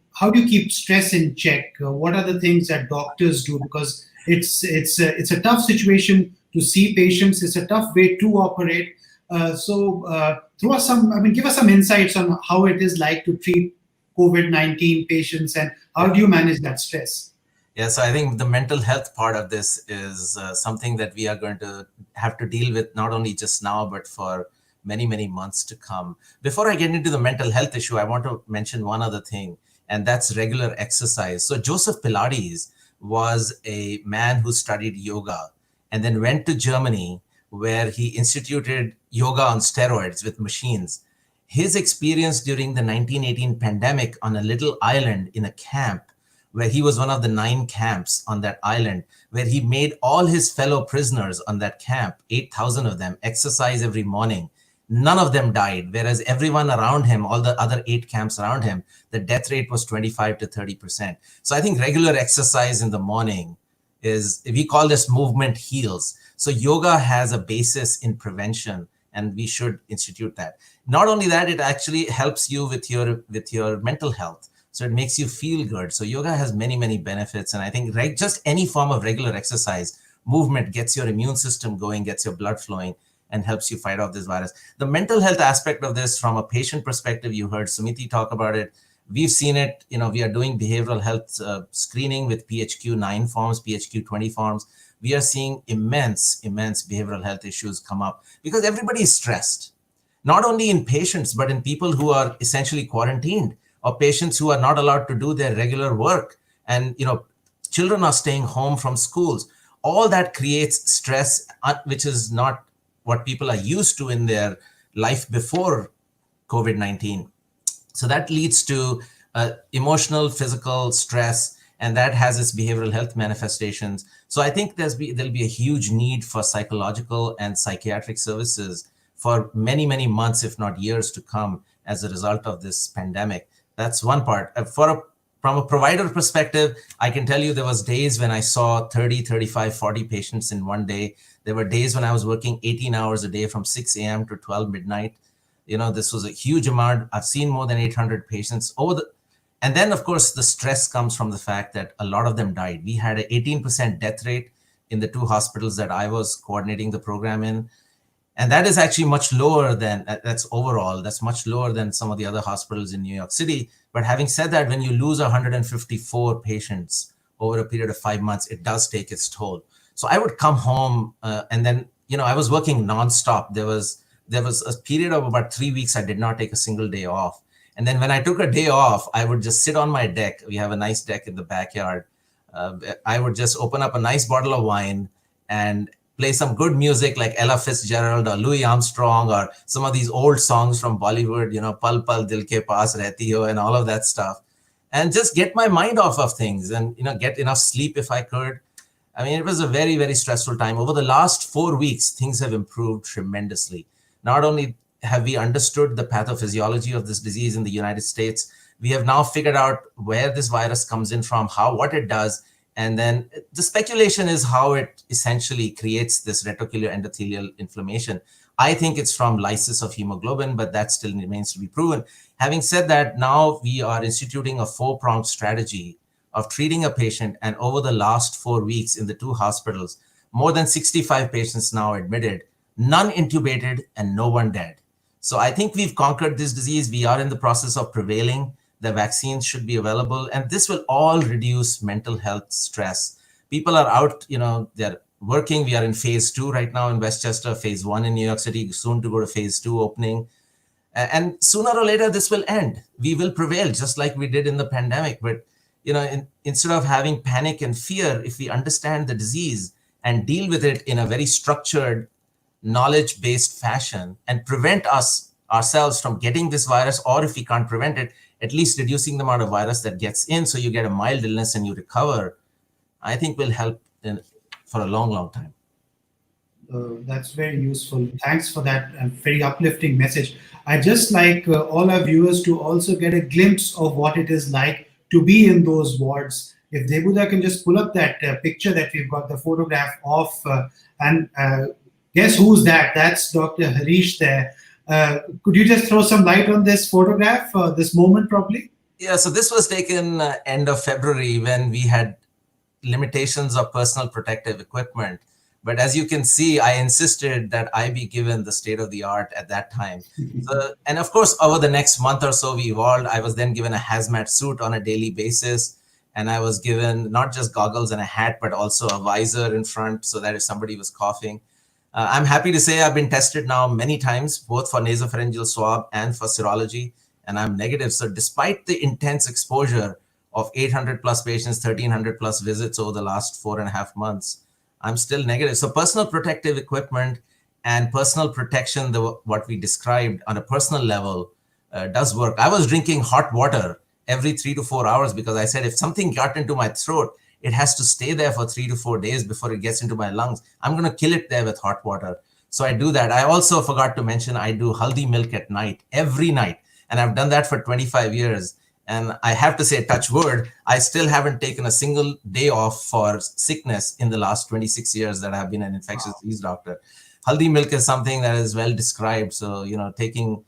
Speaker 4: keep stress in check? What are the things that doctors do? Because it's a tough situation to see patients. It's a tough way to operate. Throw us some. I mean, give us some insights on how it is like to treat COVID-19 patients, and how do you manage that stress?
Speaker 2: Yeah, so I think the mental health part of this is something that we are going to have to deal with not only just now, but for many, many months to come. Before I get into the mental health issue, I want to mention one other thing, and that's regular exercise. So Joseph Pilates was a man who studied yoga and then went to Germany, where he instituted yoga on steroids with machines. His experience during the 1918 pandemic on a little island in a camp, where he was one of the 9 camps on that island, where he made all his fellow prisoners on that camp, 8,000 of them, exercise every morning. None of them died, whereas everyone around him, all the other 8 camps around him, the death rate was 25 to 30%. So I think regular exercise in the morning is, we call this movement heals. So yoga has a basis in prevention, and we should institute that. Not only that, it actually helps you with your mental health. So it makes you feel good. So yoga has many, many benefits. And I think just any form of regular exercise, movement gets your immune system going, gets your blood flowing, and helps you fight off this virus. The mental health aspect of this, from a patient perspective, you heard Sumiti talk about it. We've seen it. We are doing behavioral health screening with PHQ-9 forms, PHQ-20 forms. We are seeing immense behavioral health issues come up because everybody is stressed, not only in patients, but in people who are essentially quarantined, or patients who are not allowed to do their regular work. And, children are staying home from schools. All that creates stress, which is not what people are used to in their life before COVID-19. So that leads to emotional, physical stress, and that has its behavioral health manifestations. So I think there'll be a huge need for psychological and psychiatric services for many, many months, if not years to come, as a result of this pandemic. That's one part. From a provider perspective, I can tell you there was days when I saw 30, 35, 40 patients in one day. There were days when I was working 18 hours a day from 6 a.m. to 12 midnight. This was a huge amount. I've seen more than 800 patients and then, of course, the stress comes from the fact that a lot of them died. We had an 18% death rate in the 2 hospitals that I was coordinating the program in. And that is actually much lower than, that's overall, that's much lower than some of the other hospitals in New York City. But having said that, when you lose 154 patients over a period of 5 months, it does take its toll. So I would come home and then, I was working nonstop. There was a period of about 3 weeks I did not take a single day off. And then when I took a day off, I would just sit on my deck. We have a nice deck in the backyard. I would just open up a nice bottle of wine and play some good music like Ella Fitzgerald or Louis Armstrong or some of these old songs from Bollywood, Pal Pal Dil Ke Paas Rehti Ho and all of that stuff. And just get my mind off of things and, get enough sleep if I could. I mean, it was a very, very stressful time. Over the last 4 weeks, things have improved tremendously. Not only have we understood the pathophysiology of this disease in the United States, we have now figured out where this virus comes in from, what it does. And then the speculation is how it essentially creates this reticular endothelial inflammation. I think it's from lysis of hemoglobin, but that still remains to be proven. Having said that, now we are instituting a 4-pronged strategy of treating a patient. And over the last 4 weeks in the 2 hospitals, more than 65 patients now admitted, none intubated, and no one dead. So I think we've conquered this disease. We are in the process of prevailing. The vaccines should be available, and this will all reduce mental health stress. People are out, they're working. We are in phase 2 right now in Westchester, phase 1 in New York City, soon to go to phase 2 opening. And sooner or later, this will end. We will prevail just like we did in the pandemic. But, instead of having panic and fear, if we understand the disease and deal with it in a very structured, knowledge-based fashion and prevent ourselves from getting this virus, or if we can't prevent it, at least reducing the amount of virus that gets in so you get a mild illness and you recover, I think will help for a long, long time.
Speaker 4: That's very useful. Thanks for that very uplifting message. I'd just like all our viewers to also get a glimpse of what it is like to be in those wards if Debuda can just pull up that picture that we've got, the photograph of, and guess who's that? That's Dr. Harish there. Could you just throw some light on this photograph, this moment probably?
Speaker 2: Yeah, so this was taken end of February when we had limitations of personal protective equipment. But as you can see, I insisted that I be given the state of the art at that time. So, and of course, over the next month or so, we evolved. I was then given a hazmat suit on a daily basis. And I was given not just goggles and a hat, but also a visor in front so that if somebody was coughing. I'm happy to say I've been tested now many times, both for nasopharyngeal swab and for serology, and I'm negative. So despite the intense exposure of 800 plus patients, 1300 plus visits over the last 4.5 months, I'm still negative. So personal protective equipment and personal protection, what we described on a personal level, does work. I was drinking hot water every 3 to 4 hours because I said if something got into my throat, it has to stay there for 3 to 4 days before it gets into my lungs. I'm going to kill it there with hot water. So I do that. I also forgot to mention I do haldi milk at night, every night. And I've done that for 25 years. And I have to say, touch wood, I still haven't taken a single day off for sickness in the last 26 years that I've been an infectious disease doctor. Haldi milk is something that is well described. So, taking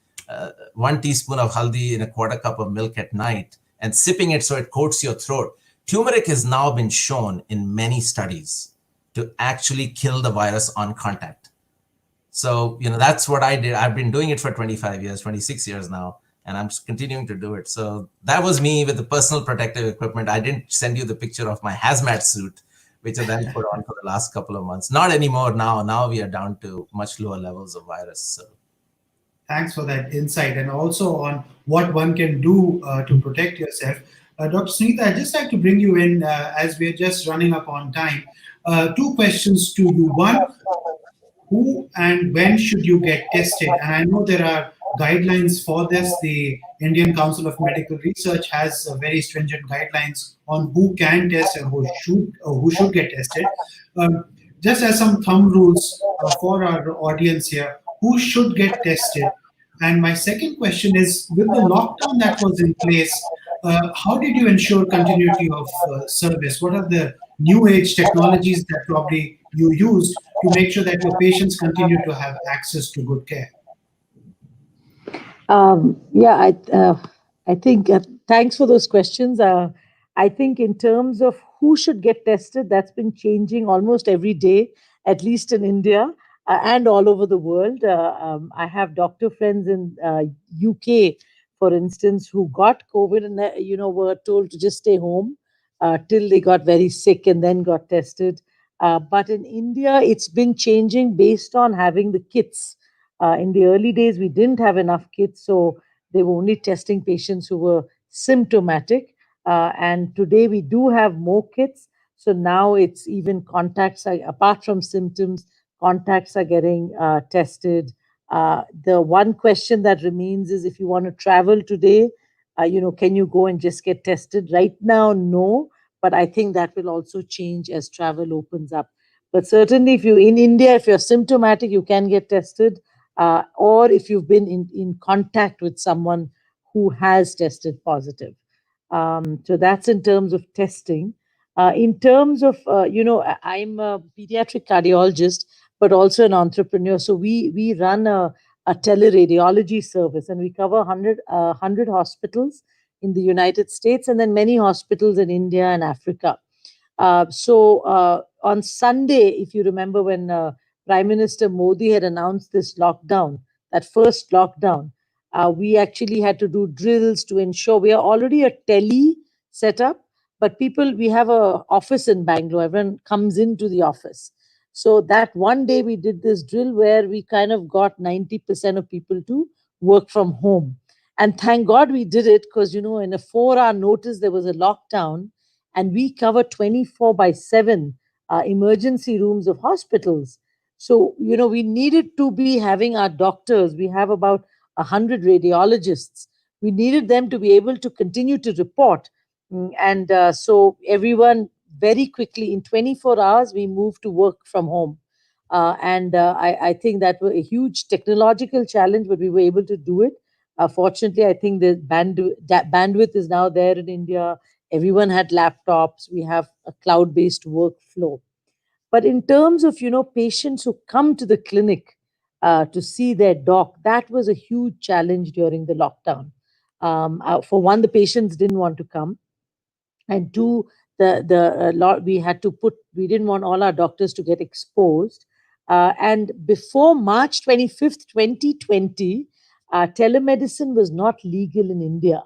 Speaker 2: 1 teaspoon of haldi in a quarter cup of milk at night and sipping it so it coats your throat. Turmeric has now been shown in many studies to actually kill the virus on contact. So, that's what I did. I've been doing it for 25 years, 26 years now, and I'm continuing to do it. So that was me with the personal protective equipment. I didn't send you the picture of my hazmat suit, which I then put on for the last couple of months. Not anymore now. Now we are down to much lower levels of virus. So.
Speaker 4: Thanks for that insight, and also on what one can do to protect yourself. Dr. Sunita, I'd just like to bring you in as we're just running up on time. 2 questions to you. One, who and when should you get tested? And I know there are guidelines for this. The Indian Council of Medical Research has very stringent guidelines on who can test and who should get tested. Just as some thumb rules for our audience here, who should get tested? And my second question is, with the lockdown that was in place, how did you ensure continuity of service? What are the new age technologies that probably you used to make sure that your patients continue to have access to good care?
Speaker 3: I think thanks for those questions. I think in terms of who should get tested, that's been changing almost every day, at least in India and all over the world. I have doctor friends in UK, for instance, who got COVID and were told to just stay home till they got very sick and then got tested. But in India, it's been changing based on having the kits. In the early days, we didn't have enough kits, so they were only testing patients who were symptomatic. And today we do have more kits. So now it's even contacts, apart from symptoms, contacts are getting tested. The one question that remains is if you want to travel today, can you go and just get tested? Right now, no. But I think that will also change as travel opens up. But certainly, if you're in India, if you're symptomatic, you can get tested. Or if you've been in contact with someone who has tested positive. So that's in terms of testing. In terms of, I'm a pediatric cardiologist, but also an entrepreneur. So we run a teleradiology service and we cover 100 hospitals in the United States and then many hospitals in India and Africa. So on Sunday, if you remember when Prime Minister Modi had announced this lockdown, that first lockdown, we actually had to do drills to ensure we are already a tele setup, but we have a office in Bangalore. Everyone comes into the office. So that one day we did this drill where we kind of got 90% of people to work from home. And thank God we did it because, in a 4-hour notice, there was a lockdown and we cover 24/7 emergency rooms of hospitals. So, we needed to be having our doctors. We have about 100 radiologists. We needed them to be able to continue to report. And so everyone very quickly, in 24 hours, we moved to work from home. And I think that was a huge technological challenge, but we were able to do it. Fortunately, I think the bandwidth is now there in India. Everyone had laptops. We have a cloud-based workflow. But in terms of, patients who come to the clinic to see their doc, that was a huge challenge during the lockdown. For one, the patients didn't want to come, and two, the lot we had to put. We didn't want all our doctors to get exposed. And before March 25th, 2020, telemedicine was not legal in India.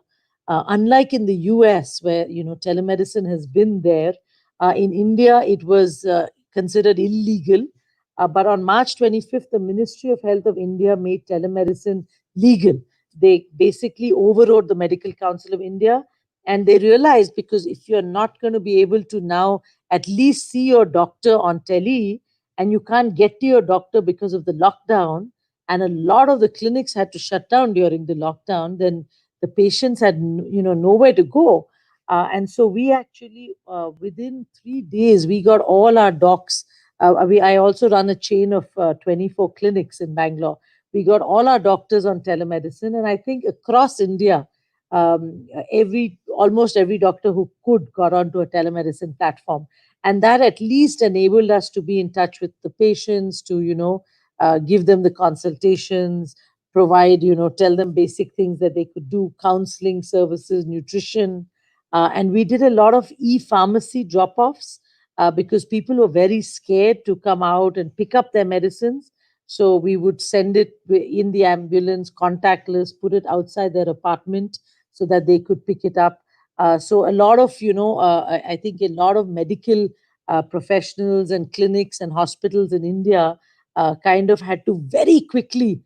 Speaker 3: Unlike in the US, where telemedicine has been there, in India it was considered illegal. But on March 25th, the Ministry of Health of India made telemedicine legal. They basically overrode the Medical Council of India, and they realized, because if you're not going to be able to now at least see your doctor on tele, and you can't get to your doctor because of the lockdown, and a lot of the clinics had to shut down during the lockdown, then the patients had nowhere to go. And so we actually, within 3 days, we got all our docs. I also run a chain of 24 clinics in Bangalore. We got all our doctors on telemedicine, and I think across India, almost every doctor who could got onto a telemedicine platform, and that at least enabled us to be in touch with the patients, to give them the consultations, provide, tell them basic things that they could do, counseling services, nutrition. And we did a lot of e-pharmacy drop-offs, because people were very scared to come out and pick up their medicines. So we would send it in the ambulance, contactless, put it outside their apartment so that they could pick it up. So a lot of, I think a lot of medical professionals and clinics and hospitals in India kind of had to very quickly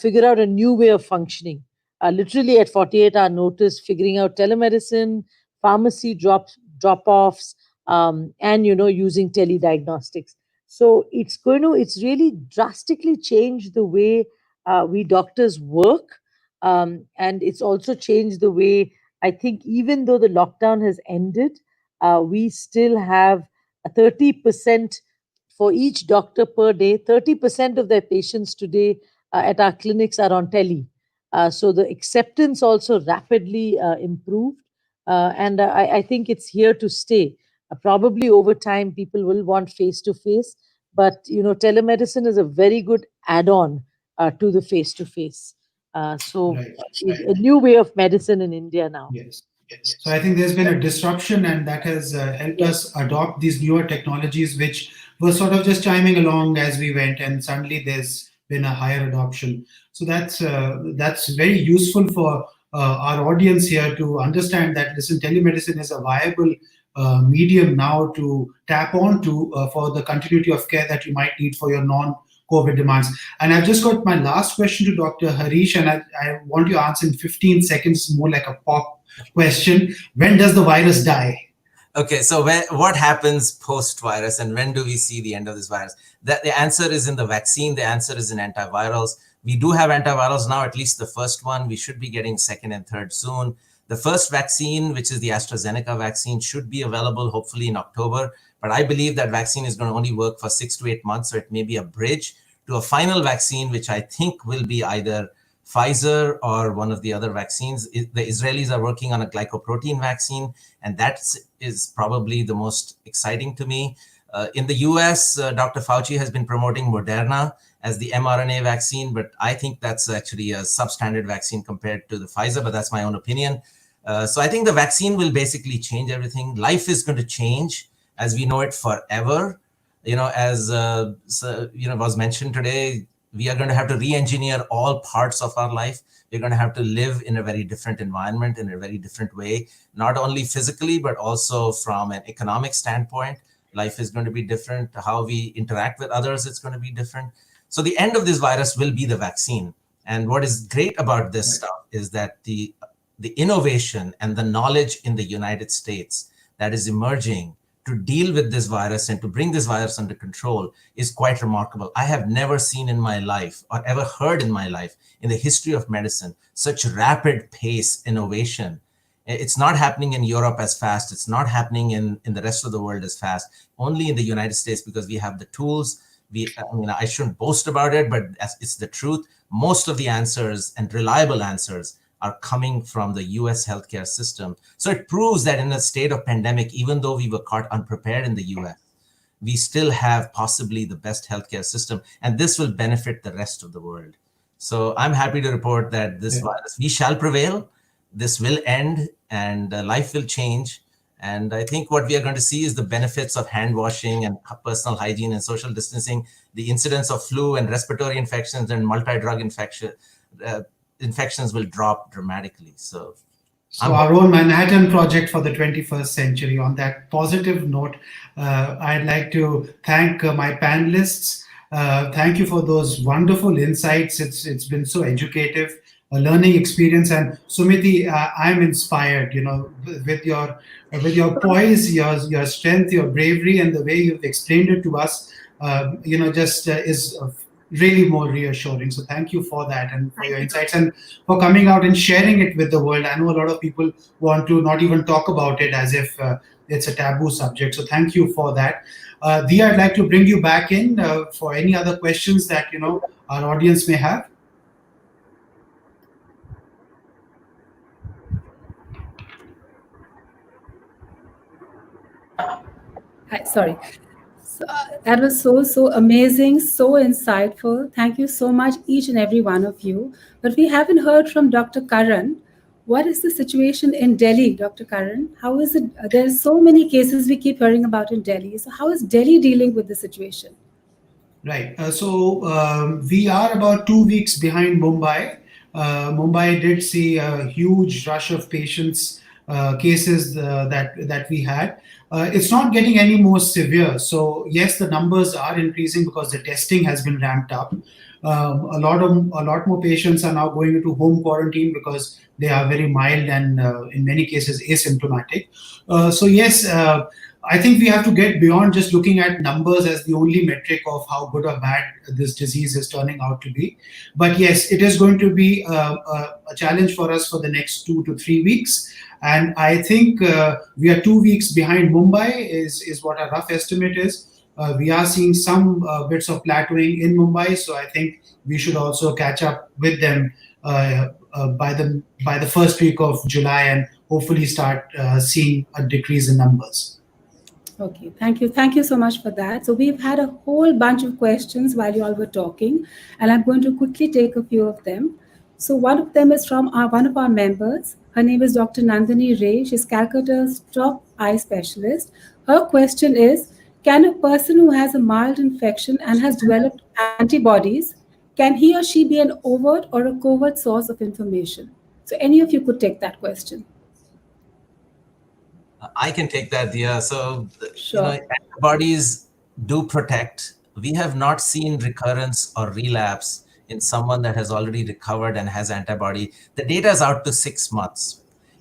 Speaker 3: figure out a new way of functioning. Literally at 48-hour notice, figuring out telemedicine, pharmacy drop-offs, and, using telediagnostics. So it's really drastically changed the way we doctors work. And it's also changed the way, I think, even though the lockdown has ended, we still have a 30% for each doctor per day. 30% of their patients today at our clinics are on tele. So the acceptance also rapidly improved. And I think it's here to stay. Probably over time, people will want face to face, but telemedicine is a very good add-on to the face to face. So
Speaker 4: Right.
Speaker 3: a new way of medicine in India now.
Speaker 4: Yes. So I think there's been a disruption, and that has helped us adopt these newer technologies, which were sort of just chiming along as we went, and suddenly there's been a higher adoption. So that's very useful for our audience here to understand that, listen, telemedicine is a viable medium now to tap on to for the continuity of care that you might need for your non-COVID demands. And I've just got my last question to Dr. Harish, and I want you to answer in 15 seconds, more like a pop question. When does the virus die?
Speaker 2: Okay, so what happens post-virus, and when do we see the end of this virus? The answer is in the vaccine. The answer is in antivirals. We do have antivirals now, at least the first one. We should be getting second and third soon. The first vaccine, which is the AstraZeneca vaccine, should be available hopefully in October. But I believe that vaccine is going to only work for 6 to 8 months, so it may be a bridge to a final vaccine, which I think will be either Pfizer or one of the other vaccines. The Israelis are working on a glycoprotein vaccine, and that is probably the most exciting to me. In the US, Dr. Fauci has been promoting Moderna as the mRNA vaccine, but I think that's actually a substandard vaccine compared to the Pfizer, but that's my own opinion. So I think the vaccine will basically change everything. Life is going to change as we know it forever. As was mentioned today, we are going to have to re-engineer all parts of our life. We're going to have to live in a very different environment, in a very different way, not only physically, but also from an economic standpoint. Life is going to be different. How we interact with others, it's going to be different. So the end of this virus will be the vaccine. And what is great about this stuff is that the innovation and the knowledge in the United States that is emerging to deal with this virus and to bring this virus under control is quite remarkable. I have never seen in my life or ever heard in my life in the history of medicine such rapid pace innovation. It's not happening in Europe as fast. It's not happening in the rest of the world as fast, only in the United States, because we have the tools. I shouldn't boast about it, but it's the truth. Most of the answers and reliable answers are coming from the US healthcare system. So it proves that in a state of pandemic, even though we were caught unprepared in the US, we still have possibly the best healthcare system, and this will benefit the rest of the world. So I'm happy to report that this virus, we shall prevail, this will end, and life will change. And I think what we are going to see is the benefits of hand washing and personal hygiene and social distancing. The incidence of flu and respiratory infections and multi-drug infections will drop dramatically. So
Speaker 4: our own Manhattan Project for the 21st century. On that positive note, I'd like to thank my panelists. Thank you for those wonderful insights. It's been so educative, a learning experience. And Sumiti, I'm inspired, with your poise, your strength, your bravery, and the way you've explained it to us. Is really more reassuring. So thank you for that and for your insights and for coming out and sharing it with the world. I know a lot of people want to not even talk about it as if it's a taboo subject. So thank you for that. Dia, I'd like to bring you back in for any other questions that our audience may have.
Speaker 1: Hi, sorry. That was so amazing, so insightful. Thank you so much, each and every one of you. But we haven't heard from Dr. Karan. What is the situation in Delhi, Dr. Karan? How is it? There's so many cases we keep hearing about in Delhi. So how is Delhi dealing with the situation?
Speaker 4: Right. We are about 2 weeks behind Mumbai. Mumbai did see a huge rush of cases that we had. It's not getting any more severe. So yes, the numbers are increasing because the testing has been ramped up. A lot more patients are now going into home quarantine because they are very mild and in many cases asymptomatic. So yes, I think we have to get beyond just looking at numbers as the only metric of how good or bad this disease is turning out to be. But yes, it is going to be a challenge for us for the next 2 to 3 weeks. And I think we are 2 weeks behind Mumbai is what our rough estimate is. We are seeing some bits of plateauing in Mumbai. So I think we should also catch up with them by the first week of July and hopefully start seeing a decrease in numbers.
Speaker 1: Okay, thank you. Thank you so much for that. So we've had a whole bunch of questions while you all were talking, and I'm going to quickly take a few of them. So one of them is from one of our members. Her name is Dr. Nandini Ray. She's Calcutta's top eye specialist. Her question is, can a person who has a mild infection and has developed antibodies, can he or she be an overt or a covert source of information? So any of you could take that question.
Speaker 2: I can take that, Dia. So,
Speaker 1: Sure.
Speaker 2: antibodies do protect. We have not seen recurrence or relapse in someone that has already recovered and has antibody. The data is out to 6 months.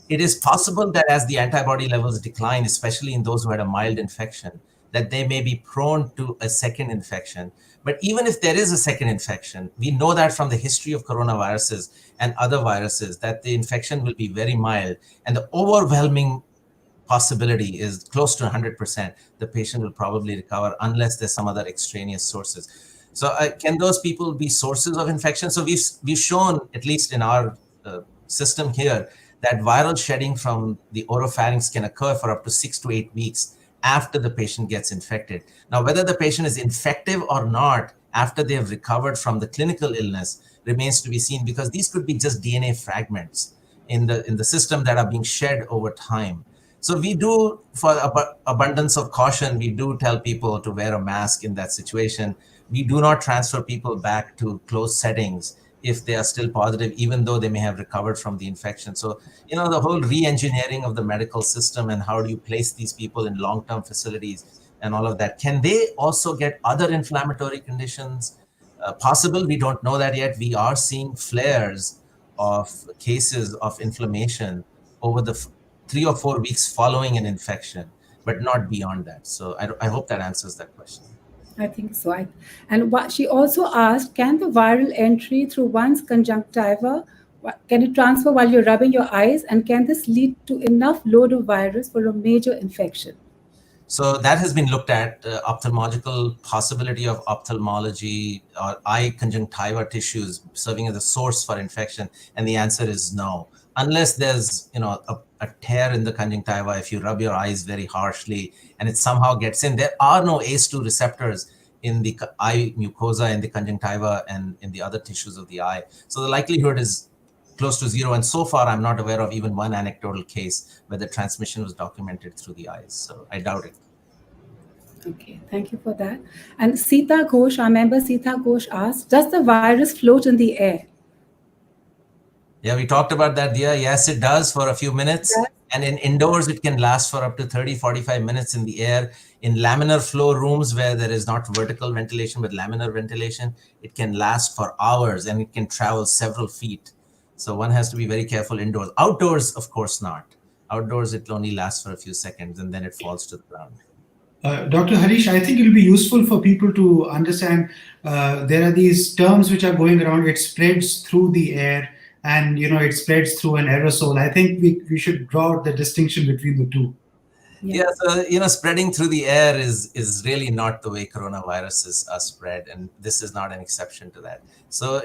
Speaker 2: It is possible that as the antibody levels decline, especially in those who had a mild infection, that they may be prone to a second infection. But even if there is a second infection, we know that from the history of coronaviruses and other viruses that the infection will be very mild, and the overwhelming possibility is close to 100%. The patient will probably recover unless there's some other extraneous sources. So can those people be sources of infection? So we've shown, at least in our system here, that viral shedding from the oropharynx can occur for up to 6 to 8 weeks after the patient gets infected. Now, whether the patient is infective or not after they have recovered from the clinical illness remains to be seen, because these could be just DNA fragments in the system that are being shed over time. So we do, for abundance of caution, we do tell people to wear a mask in that situation. We do not transfer people back to closed settings if they are still positive, even though they may have recovered from the infection. So, the whole re-engineering of the medical system and how do you place these people in long-term facilities and all of that. Can they also get other inflammatory conditions? Possible, we don't know that yet. We are seeing flares of cases of inflammation over the 3 or 4 weeks following an infection, but not beyond that. So I hope that answers that question.
Speaker 1: I think so. And what she also asked, can the viral entry through one's conjunctiva, can it transfer while you're rubbing your eyes? And can this lead to enough load of virus for a major infection?
Speaker 2: So that has been looked at, ophthalmological possibility of ophthalmology or eye conjunctiva tissues serving as a source for infection, and the answer is no. Unless there's a tear in the conjunctiva, if you rub your eyes very harshly and it somehow gets in, there are no ACE2 receptors in the eye mucosa, in the conjunctiva, and in the other tissues of the eye. So the likelihood is close to zero. And so far, I'm not aware of even one anecdotal case where the transmission was documented through the eyes. So I doubt it.
Speaker 1: Okay, thank you for that. And Sita Ghosh, our member Sita Ghosh asked, does the virus float in the air?
Speaker 2: Yeah, we talked about that, Dia. Yes, it does for a few minutes.
Speaker 1: Yes.
Speaker 2: And in indoors, it can last for up to 30, 45 minutes in the air. In laminar flow rooms where there is not vertical ventilation, but laminar ventilation, it can last for hours and it can travel several feet. So one has to be very careful indoors. Outdoors, of course not. Outdoors, it only lasts for a few seconds and then it falls to the ground.
Speaker 4: Dr. Harish, I think it will be useful for people to understand there are these terms which are going around. It spreads through the air and it spreads through an aerosol. I think we should draw out the distinction between the two.
Speaker 2: Yeah, so spreading through the air is really not the way coronaviruses are spread, and this is not an exception to that. So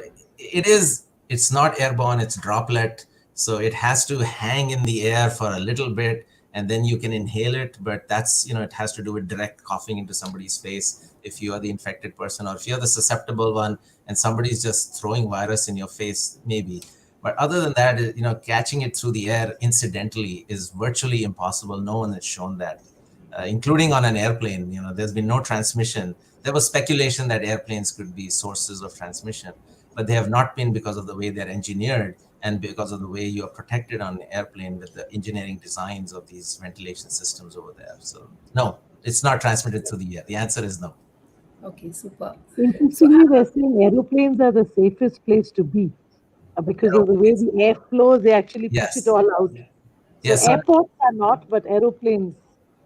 Speaker 2: it's not airborne, it's droplet. So it has to hang in the air for a little bit, and then you can inhale it. But that's it has to do with direct coughing into somebody's face if you are the infected person, or if you're the susceptible one and somebody's just throwing virus in your face, maybe. But other than that, catching it through the air incidentally is virtually impossible. No one has shown that, including on an airplane. There's been no transmission. There was speculation that airplanes could be sources of transmission, but they have not been because of the way they're engineered and because of the way you are protected on an airplane with the engineering designs of these ventilation systems over there. So no, it's not transmitted through the air. The answer is no.
Speaker 1: Okay, super.
Speaker 3: Interestingly, they're saying aeroplanes are the safest place to be. Because of the way the air flows, they actually push
Speaker 2: Yes.
Speaker 3: it all out. So
Speaker 2: Yes,
Speaker 3: airports are not, but aeroplanes,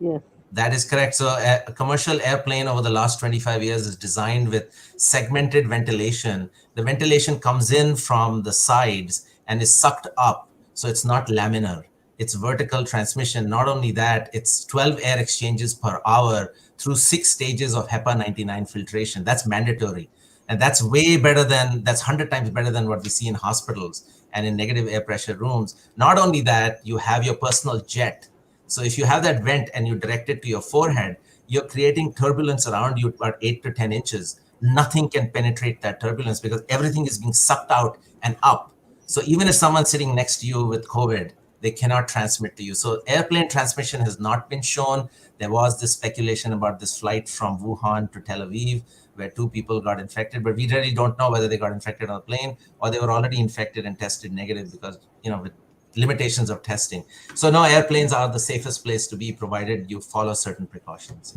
Speaker 3: yes.
Speaker 2: That is correct. So a commercial airplane over the last 25 years is designed with segmented ventilation. The ventilation comes in from the sides and is sucked up. So it's not laminar. It's vertical transmission. Not only that, it's 12 air exchanges per hour through 6 stages of HEPA 99 filtration. That's mandatory. And that's way better that's 100 times better than what we see in hospitals and in negative air pressure rooms. Not only that, you have your personal jet. So if you have that vent and you direct it to your forehead, you're creating turbulence around you about 8 to 10 inches. Nothing can penetrate that turbulence because everything is being sucked out and up. So even if someone's sitting next to you with COVID, they cannot transmit to you. So airplane transmission has not been shown. There was this speculation about this flight from Wuhan to Tel Aviv, where 2 people got infected, but we really don't know whether they got infected on a plane or they were already infected and tested negative because, with limitations of testing. So no, airplanes are the safest place to be, provided you follow certain precautions.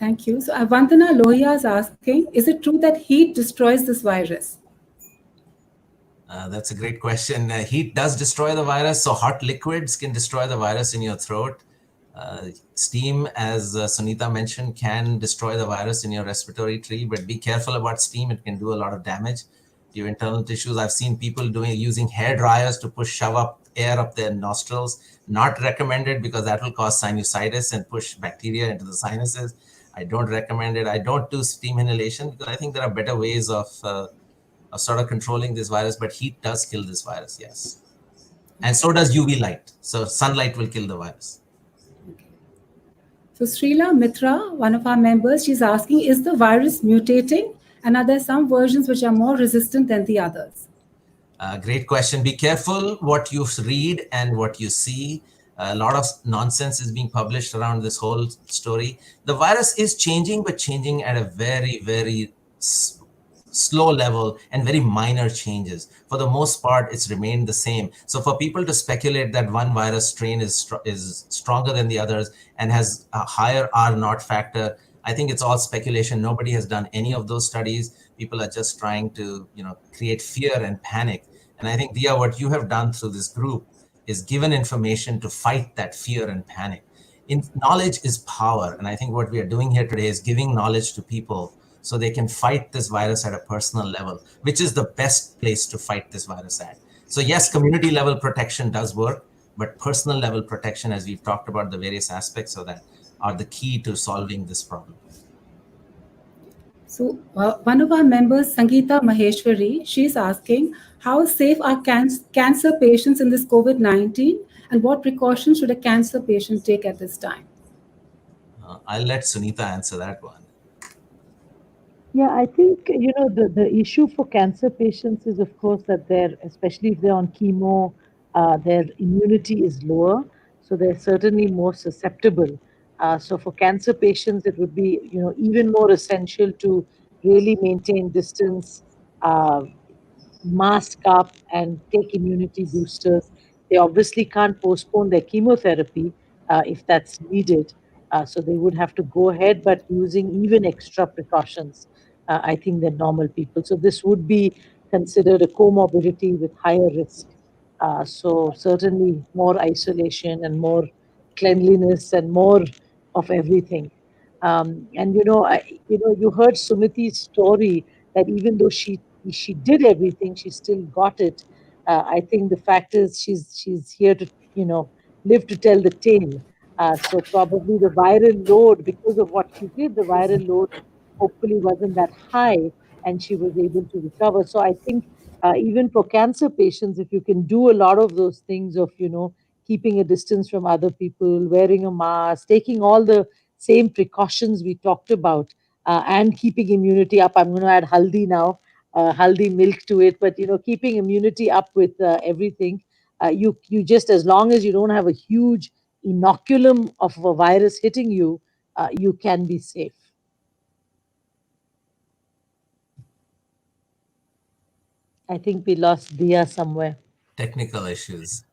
Speaker 1: Thank you. So Vandana Lohia is asking, is it true that heat destroys this virus?
Speaker 2: That's a great question. Heat does destroy the virus. So hot liquids can destroy the virus in your throat. Steam, as Sunita mentioned, can destroy the virus in your respiratory tree, but be careful about steam. It can do a lot of damage to your internal tissues. I've seen people using hair dryers to shove up air up their nostrils. Not recommended because that will cause sinusitis and push bacteria into the sinuses. I don't recommend it. I don't do steam inhalation because I think there are better ways of sort of controlling this virus, but heat does kill this virus, yes. And so does UV light. So sunlight will kill the virus.
Speaker 1: So Srila Mitra, one of our members, she's asking, is the virus mutating? And are there some versions which are more resistant than the others?
Speaker 2: Great question. Be careful what you read and what you see. A lot of nonsense is being published around this whole story. The virus is changing, but changing at a very, very slow level and very minor changes. For the most part, it's remained the same. So for people to speculate that one virus strain is stronger than the others and has a higher R0 factor, I think it's all speculation. Nobody has done any of those studies. People are just trying to, create fear and panic. And I think, Dia, what you have done through this group is given information to fight that fear and panic. Knowledge is power. And I think what we are doing here today is giving knowledge to people so they can fight this virus at a personal level, which is the best place to fight this virus at. So yes, community level protection does work, but personal level protection, as we've talked about the various aspects of that, are the key to solving this problem.
Speaker 1: So, one of our members, Sangeeta Maheshwari, she's asking, how safe are cancer patients in this COVID-19 and what precautions should a cancer patient take at this time?
Speaker 2: I'll let Sunita answer that one.
Speaker 3: Yeah, I think, the issue for cancer patients is, of course, that especially if they're on chemo, their immunity is lower. So they're certainly more susceptible. So for cancer patients, it would be, even more essential to really maintain distance, uh, mask up and take immunity boosters. They obviously can't postpone their chemotherapy if that's needed. So they would have to go ahead, but using even extra precautions, I think, than normal people. So this would be considered a comorbidity with higher risk. So certainly more isolation and more cleanliness and more of everything. And you heard Sumiti's story that even though she did everything, she still got it. I think the fact is she's here to live to tell the tale. So probably the viral load, because of what she did, the viral load hopefully wasn't that high, and she was able to recover. So I think even for cancer patients, if you can do a lot of those things of keeping a distance from other people, wearing a mask, taking all the same precautions we talked about, and keeping immunity up. I'm going to add haldi now, haldi milk to it, but keeping immunity up with everything. You just, as long as you don't have a huge inoculum of a virus hitting you, you can be safe. I think we lost Dia somewhere.
Speaker 2: Technical issues.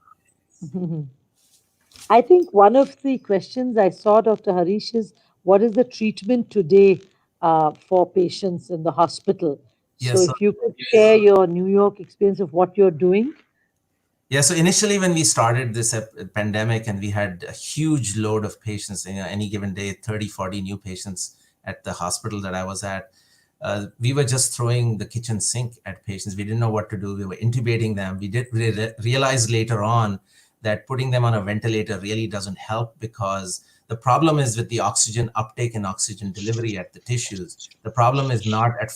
Speaker 3: I think one of the questions I saw, Dr. Harish, is what is the treatment today for patients in the hospital? So
Speaker 2: Yes.
Speaker 3: if you could share your New York experience of what you're doing.
Speaker 2: Yeah, so initially when we started this pandemic and we had a huge load of patients, any given day, 30, 40 new patients at the hospital that I was at, we were just throwing the kitchen sink at patients. We didn't know what to do. We were intubating them. We did realize later on that putting them on a ventilator really doesn't help, because the problem is with the oxygen uptake and oxygen delivery at the tissues. The problem is not at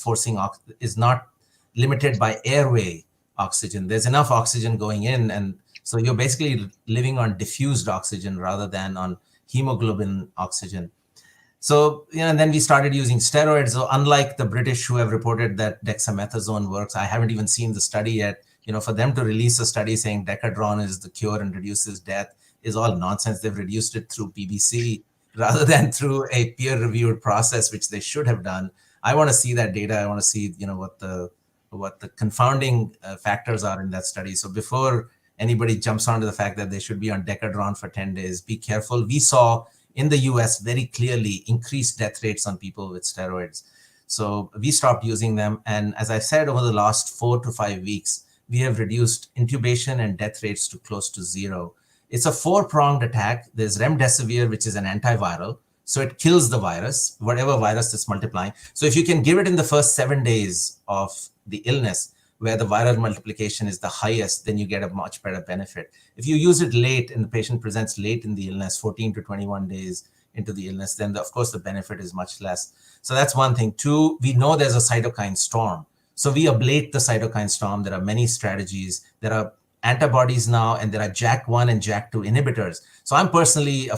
Speaker 2: is not limited by airway oxygen. There's enough oxygen going in, and so you're basically living on diffused oxygen rather than on hemoglobin oxygen. So, and then we started using steroids. So unlike the British who have reported that dexamethasone works, I haven't even seen the study yet. For them to release a study saying Decadron is the cure and reduces death is all nonsense. They've reduced it through BBC rather than through a peer-reviewed process, which they should have done. I want to see that data. I want to see, what the confounding factors are in that study. So before anybody jumps onto the fact that they should be on Decadron for 10 days, be careful. We saw in the US very clearly increased death rates on people with steroids. So we stopped using them. And as I said, over the last 4 to 5 weeks, we have reduced intubation and death rates to close to zero. It's a 4-pronged attack. There's remdesivir, which is an antiviral. So it kills the virus, whatever virus is multiplying. So if you can give it in the first 7 days of the illness, where the viral multiplication is the highest, then you get a much better benefit. If you use it late and the patient presents late in the illness, 14 to 21 days into the illness, then of course the benefit is much less. So that's one thing. 2, we know there's a cytokine storm. So we ablate the cytokine storm. There are many strategies. There are antibodies now, and there are JAK1 and JAK2 inhibitors. So I'm personally,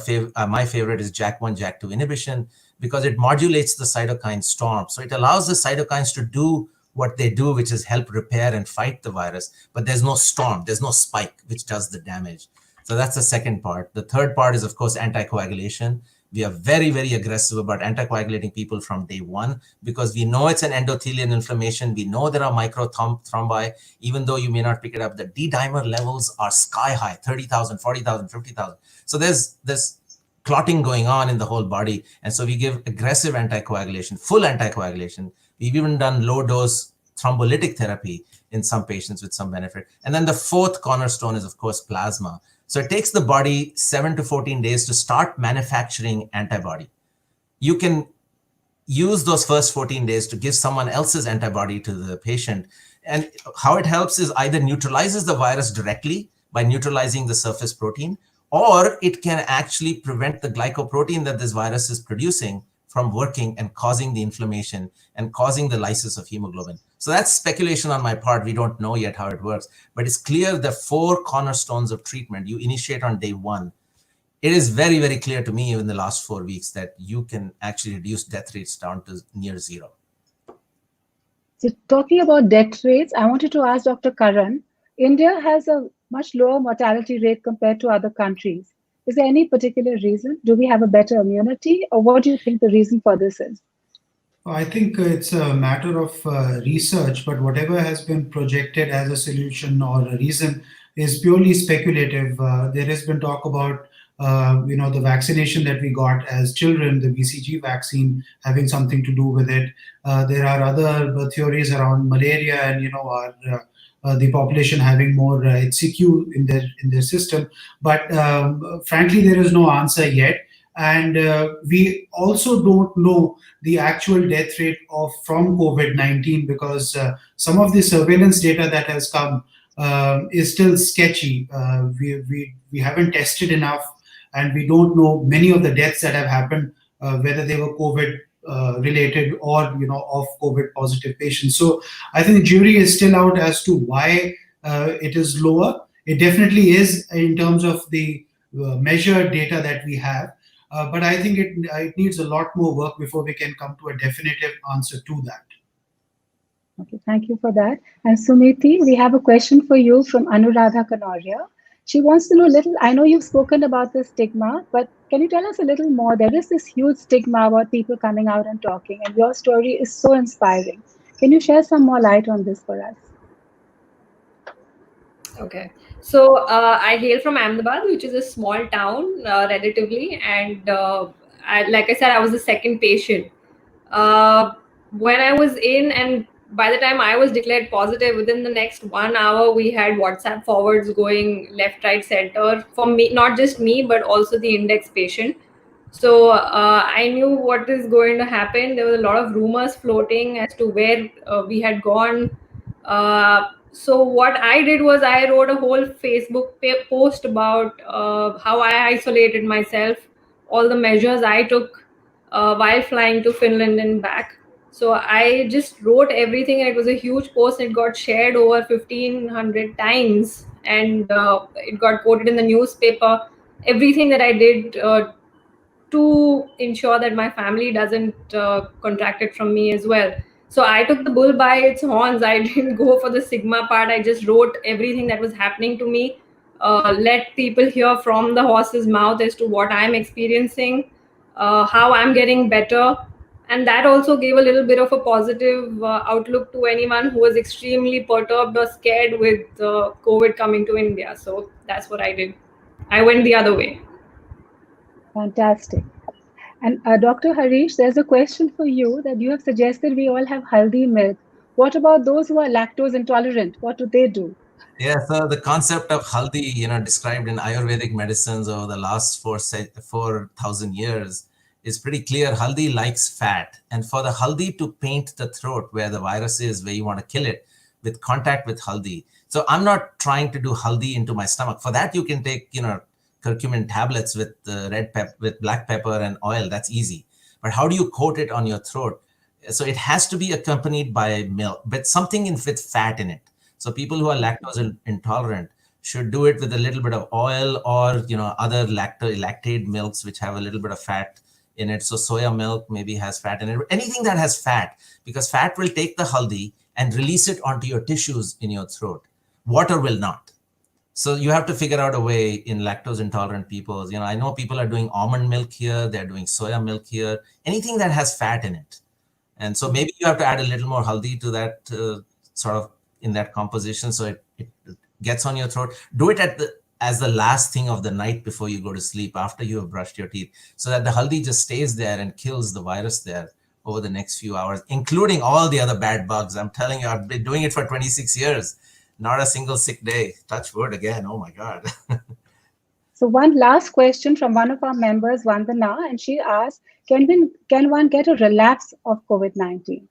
Speaker 2: my favorite is JAK1, JAK2 inhibition, because it modulates the cytokine storm. So it allows the cytokines to do what they do, which is help repair and fight the virus. But there's no storm, there's no spike, which does the damage. So that's the second part. The third part is, of course, anticoagulation. We are very, very aggressive about anticoagulating people from day one, because we know it's an endothelial inflammation. We know there are microthrombi, even though you may not pick it up. The D-dimer levels are sky high, 30,000, 40,000, 50,000. So there's clotting going on in the whole body. And so we give aggressive anticoagulation, full anticoagulation. We've even done low-dose thrombolytic therapy in some patients with some benefit. And then the fourth cornerstone is, of course, plasma. So it takes the body 7 to 14 days to start manufacturing antibody. You can use those first 14 days to give someone else's antibody to the patient. And how it helps is either neutralizes the virus directly by neutralizing the surface protein, or it can actually prevent the glycoprotein that this virus is producing from working and causing the inflammation and causing the lysis of hemoglobin. So that's speculation on my part. We don't know yet how it works, but it's clear the 4 cornerstones of treatment you initiate on day 1. It is very, very clear to me in the last 4 weeks that you can actually reduce death rates down to near 0.
Speaker 1: So talking about death rates, I wanted to ask Dr. Karan, India has a much lower mortality rate compared to other countries. Is there any particular reason? Do we have a better immunity, or what do you think the reason for this is?
Speaker 4: I think it's a matter of research, but whatever has been projected as a solution or a reason is purely speculative. There has been talk about the vaccination that we got as children, the BCG vaccine, having something to do with it. There are other theories around malaria and the population having more HCQ in their system. But frankly, there is no answer yet. And we also don't know the actual death rate from COVID-19 because some of the surveillance data that has come is still sketchy. We haven't tested enough, and we don't know many of the deaths that have happened, whether they were COVID related or of COVID positive patients. So I think the jury is still out as to why it is lower. It definitely is in terms of the measured data that we have. But I think it needs a lot more work before we can come to a definitive answer to that.
Speaker 1: Okay, thank you for that. And Sumiti, we have a question for you from Anuradha Kanoria. She wants to know I know you've spoken about the stigma, but can you tell us a little more? There is this huge stigma about people coming out and talking, and your story is so inspiring. Can you share some more light on this for us?
Speaker 5: Okay. So I hail from Ahmedabad, which is a small town relatively. And like I said, I was the second patient. When I was in, and by the time I was declared positive, within the next 1 hour, we had WhatsApp forwards going left, right, center for me, not just me, but also the index patient. So I knew what is going to happen. There was a lot of rumors floating as to where we had gone. So what I did was I wrote a whole Facebook post about how I isolated myself, all the measures I took while flying to Finland and back. So I just wrote everything, and it was a huge post. It got shared over 1,500 times, and it got quoted in the newspaper. Everything that I did to ensure that my family doesn't contract it from me as well. So I took the bull by its horns. I didn't go for the Sigma part. I just wrote everything that was happening to me, let people hear from the horse's mouth as to what I'm experiencing, how I'm getting better. And that also gave a little bit of a positive outlook to anyone who was extremely perturbed or scared with COVID coming to India. So that's what I did. I went the other way.
Speaker 1: Fantastic. And Dr. Harish, there's a question for you that you have suggested we all have haldi milk. What about those who are lactose intolerant? What do they do?
Speaker 2: Yeah, so the concept of haldi, described in Ayurvedic medicines over the last 4,000 years is pretty clear. Haldi likes fat. And for the haldi to paint the throat where the virus is, where you want to kill it, with contact with haldi. So I'm not trying to do haldi into my stomach. For that, you can take, curcumin tablets with with black pepper and oil. That's easy. But how do you coat it on your throat? So it has to be accompanied by milk, but something with fat in it. So people who are lactose intolerant should do it with a little bit of oil or other lactate milks which have a little bit of fat in it. So soya milk maybe has fat in it. Anything that has fat, because fat will take the haldi and release it onto your tissues in your throat. Water will not. So you have to figure out a way in lactose intolerant people. I know people are doing almond milk here. They're doing soya milk here. Anything that has fat in it. And so maybe you have to add a little more haldi to that sort of in that composition. So it gets on your throat. Do it as the last thing of the night before you go to sleep, after you have brushed your teeth, so that the haldi just stays there and kills the virus there over the next few hours, including all the other bad bugs. I'm telling you, I've been doing it for 26 years. Not a single sick day. Touch wood again. Oh my God.
Speaker 1: So one last question from one of our members, Vandana, and she asked, can one get a relapse of COVID-19?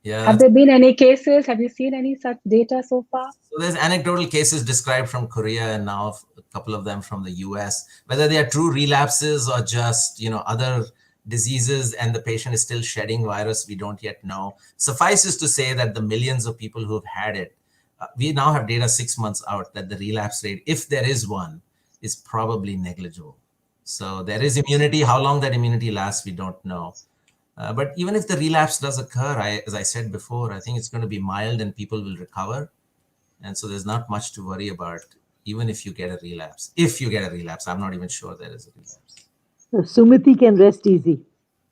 Speaker 2: Yeah.
Speaker 1: Have there been any cases? Have you seen any such data so far?
Speaker 2: So there's anecdotal cases described from Korea and now a couple of them from the US. Whether they are true relapses or just, other diseases and the patient is still shedding virus, we don't yet know. Suffices to say that the millions of people who have had it, we now have data 6 months out that the relapse rate, if there is one, is probably negligible. So there is immunity. How long that immunity lasts, we don't know. But even if the relapse does occur, as I said before, I think it's going to be mild and people will recover. And so there's not much to worry about, even if you get a relapse. If you get a relapse, I'm not even sure there is a relapse.
Speaker 3: So Sumiti can rest easy.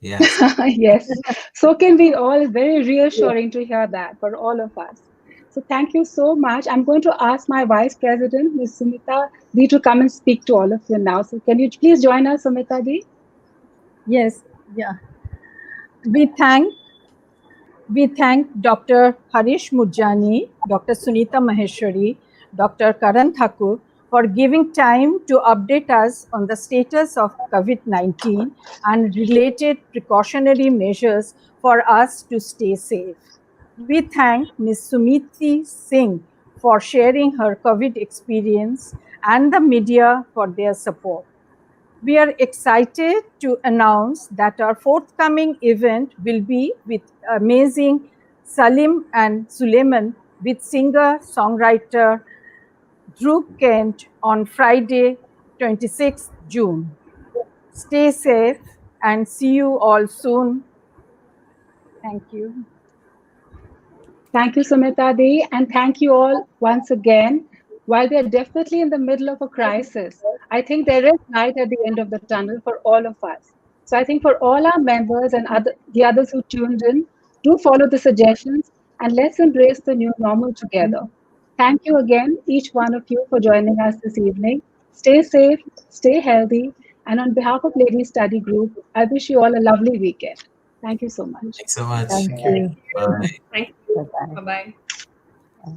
Speaker 2: Yes.
Speaker 1: Yes. So can we all. It's very reassuring to hear that for all of us. So thank you so much. I'm going to ask my Vice President, Ms. Sumita Di, to come and speak to all of you now. So can you please join us, Sumita Di?
Speaker 6: Yes, yeah. We thank Dr. Harish Murjani, Dr. Sunita Maheshwari, Dr. Karan Thakur for giving time to update us on the status of COVID-19 and related precautionary measures for us to stay safe. We thank Ms. Sumiti Singh for sharing her COVID experience and the media for their support. We are excited to announce that our forthcoming event will be with amazing Salim and Suleiman with singer-songwriter Dhruv Kent on Friday, 26th June. Stay safe and see you all soon. Thank you.
Speaker 1: Thank you, Sumita Di, and thank you all once again. While we are definitely in the middle of a crisis, I think there is light at the end of the tunnel for all of us. So I think for all our members and the others who tuned in, do follow the suggestions and let's embrace the new normal together. Thank you again, each one of you, for joining us this evening. Stay safe, stay healthy, and on behalf of Ladies Study Group, I wish you all a lovely weekend. Thank you so much.
Speaker 2: Thanks so much.
Speaker 3: Thank you.
Speaker 2: Bye.
Speaker 5: Thank you.
Speaker 3: Bye-bye.
Speaker 5: Bye bye.